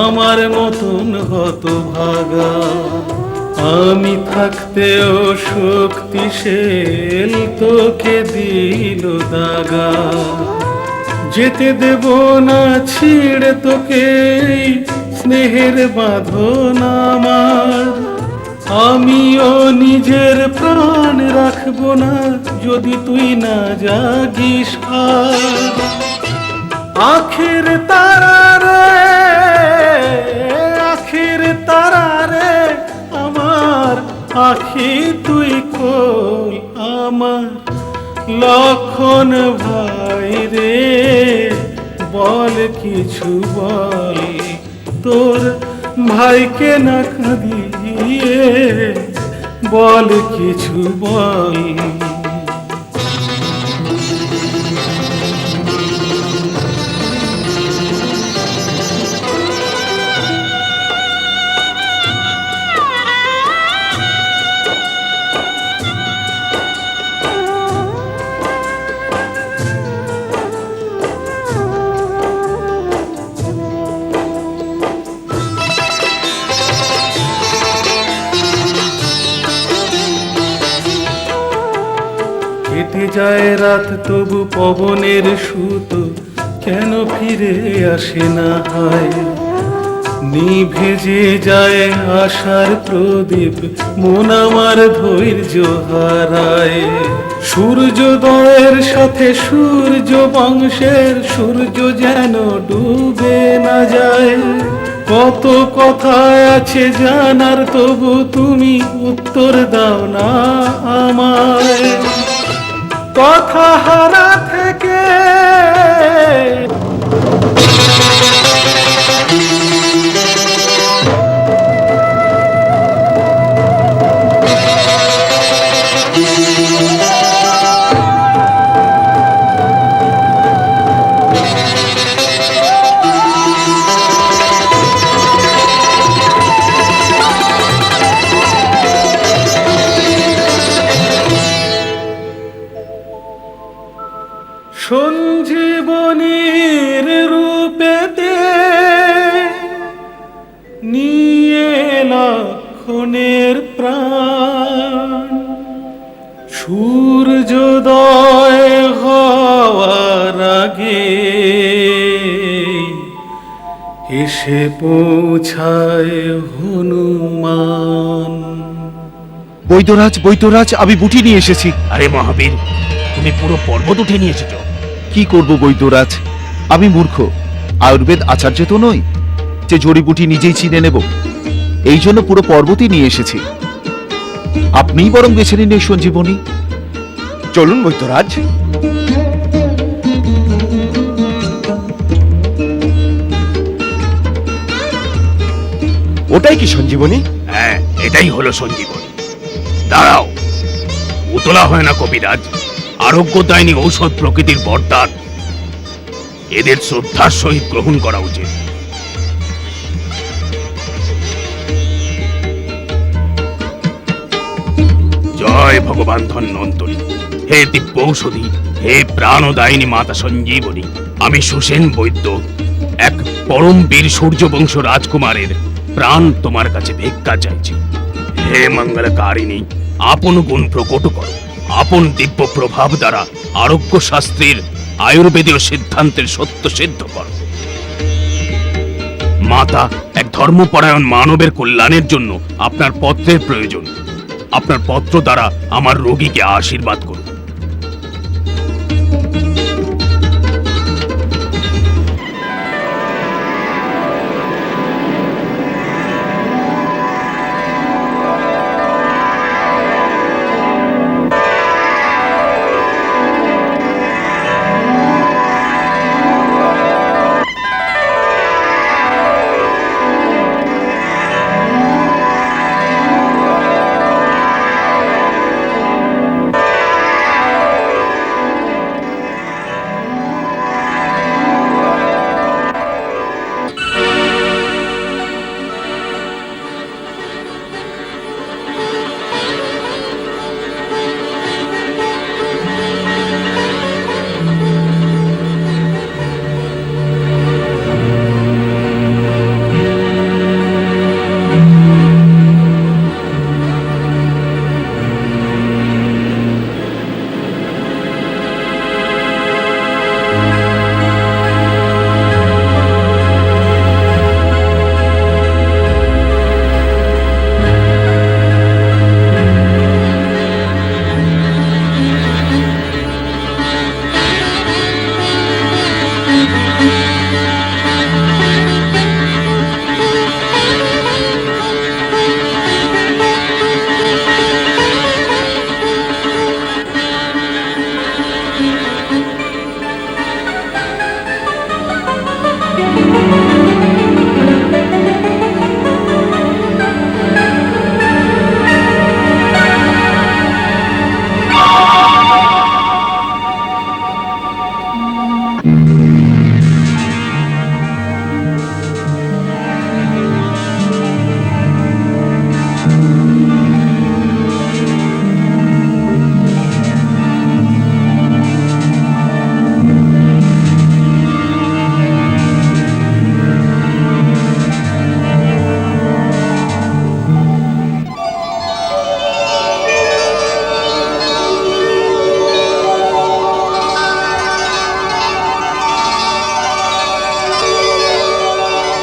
আমার মতন হতভাগা। আমি থাকতেও শক্তিশীল তোকে দিল দাগা। যেতে দেব না ছিঁড়ে তোকে স্নেহের বাঁধন আমার। আমিও নিজের প্রাণ রাখবো না যদি তুই না জাগিস। আখের তারারে, আখের তারারে আমার আখি তুই খোল। আমার লক্ষণ ভাই রে, বল কিছু বল। তোর ভাইকে না কাঁদিয়ে বল কিছু বল। কেটে যায় রাত তবু পবনের সুতো কেন ফিরে আসে না হয়। নিভে যে যায় আশার প্রদীপ মন আমার ধৈর্য হারায়। সূর্যোদয়ের সাথে সূর্য বংশের সূর্য যেন ডুবে না যায়। কত কথা আছে জানার তবু তুমি উত্তর দাও না আমায়। কথা হারা থেকে সঞ্জীবনীর রূপেতে নিয়ে লক্ষণের প্রাণ। সূর্যোদয় হওয়ার আগে এসে পৌঁছায় হনুমান। বৈদ্যরাজ, বৈদ্যরাজ, আমি বুটি নিয়ে এসেছি। আরে মহাবীর, তুমি পুরো পর্বত উঠে নিয়ে এসেছো। কি করব বৈদ্যরাজ, আমি মূর্খ। আয়ুর্বেদ আচার্য তো নই যে জড়িবুটি নিজেই চিনে নেব। এই জন্য পুরো পর্বতই নিয়ে এসেছি। আপনিই বরং বেছে নিন এই সঞ্জীবনী। চলুন বৈদ্যরাজ। ওটাই কি সঞ্জীবনী? হ্যাঁ, এটাই হলো সঞ্জীবনী। দাঁড়াও, উতলা হয় না কবিরাজ। আরোগ্যদায়িনী ঔষধ প্রকৃতির বরদান। এদের শ্রদ্ধার সহিত গ্রহণ করা উচিত। জয় ভগবান ধন্বন্তরী। হে দিব্য ঔষধি, হে প্রাণদায়িনী মাতা সঞ্জীবনী। আমি সুসেন বৈদ্য, এক পরম বীর সূর্যবংশ রাজকুমারের প্রাণ তোমার কাছে ভিক্ষা চাইছি। হে মঙ্গলকারিণী, আপন গুণ প্রকট করো। আপন দিব্য প্রভাব দ্বারা আরোগ্য শাস্ত্রের আয়ুর্বেদীয় সিদ্ধান্তের সত্য সিদ্ধ করো। মাতা, এক ধর্মপরায়ণ মানবের কল্যাণের জন্য আপনার পত্রের প্রয়োজন। আপনার পত্র দ্বারা আমার রোগীকে আশীর্বাদ করুন।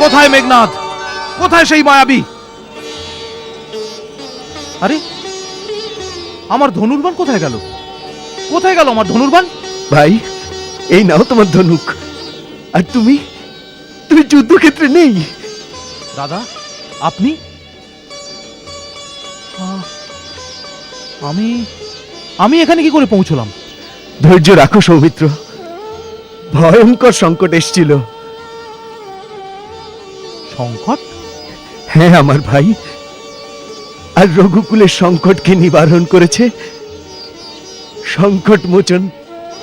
কোথায় মেঘনাদ? কোথায় সেই মায়াবী? আরে আমার ধনুর্বাণ কোথায় গেল? কোথায় গেল আমার ধনুর্বাণ? ভাই, এই নাও তোমার ধনুক। আর তুমি তুমি যুদ্ধক্ষেত্রে নেই। দাদা, আপনি? আমি আমি এখানে কি করে পৌঁছলাম? ধৈর্য রাখো সৌমিত্র, ভয়ঙ্কর সংকট এসেছিল। সংকট? হ্যাঁ আমার ভাই, আর রঘুকুলের সংকটকে নিবারণ করেছে সংকট মোচন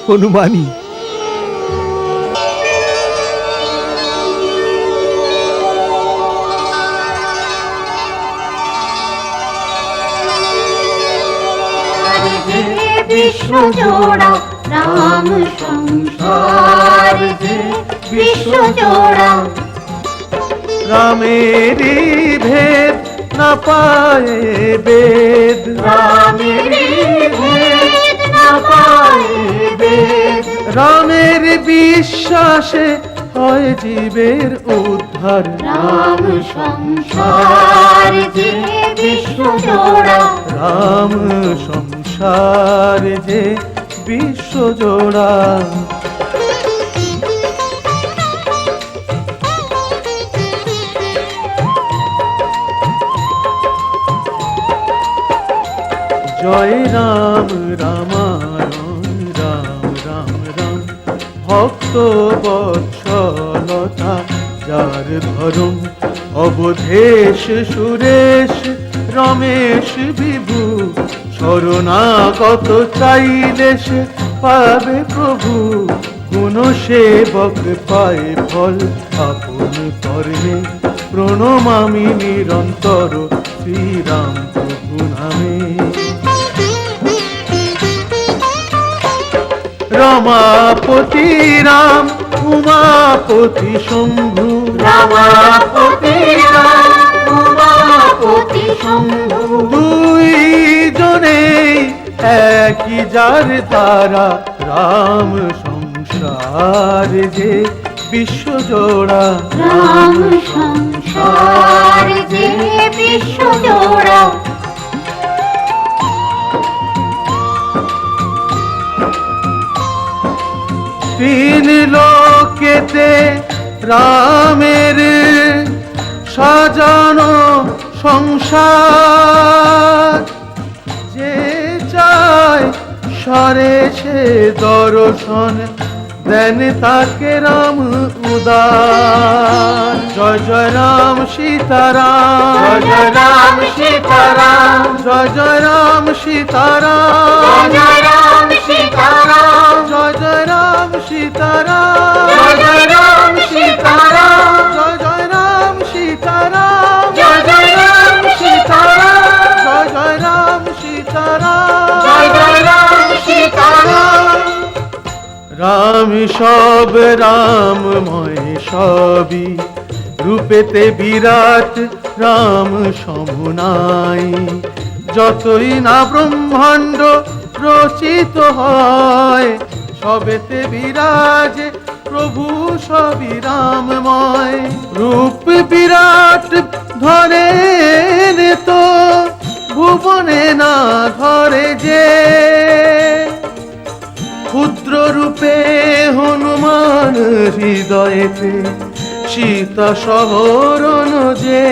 হনুমানই। বিশ্বজোড়া রাম সংসার যে বিশ্বজোড়া, রামেরই ভেদ না পায় বেদ, রামেরই ভেদ না পায় বেদ, রামের বিশ্বাসে হয় জীবের উদ্ধার। রাম সংসার যে বিশ্বজোড়া, রাম সংসার যে বিশ্বজোড়া। জয় রাম রামায়ণ, রাম রাম রাম, ভক্ত বৎসলতা যার ধরম, অবধেশ সুরেশ রমেশ বিভু, শরণাগত চাইলে সে পাবে প্রভু, গুণ সেবক পায় ফল আপন কর্মে, প্রণমামি নিরন্তর শ্রীরাম প্রভু নামে। রমাপতি রাম উমাপতি শম্ভু, রমাপতি রাম উমাপতি শম্ভু, দুই জনে একই যার দ্বারা রাম সংসার সংসার যে বিশ্বজোড়া রাম সংসার যে বিশ্বজোড়া তিন লোকেতে রামের সাজানো সংসার যে চায় সরে সে দর্শন দেন তাকে রাম উদার জয় জয় রাম সীতারাম জয় রাম সীতারাম জয় জয় রাম সীতারাম জয় রাম সীতারাম জয় জয় রাম সীতারাম জয় রাম সীতারাম জয় জয় রাম সীতারাম জয় রাম সীতারাম জয় জয় রাম সীতারাম জয় রাম সীতারাম রাম সব রামময় সবই রূপেতে বিরাট রাম সমনাই যতই না ব্রহ্মাণ্ড রচিত হয় সবেতে বিরাজে প্রভু সবই রামময় রূপ বিরাট ধরে তো ভুবনে না ধরে যে ক্ষুদ্র রূপে হনুমান হৃদয়েতে সীতা সহরণ যে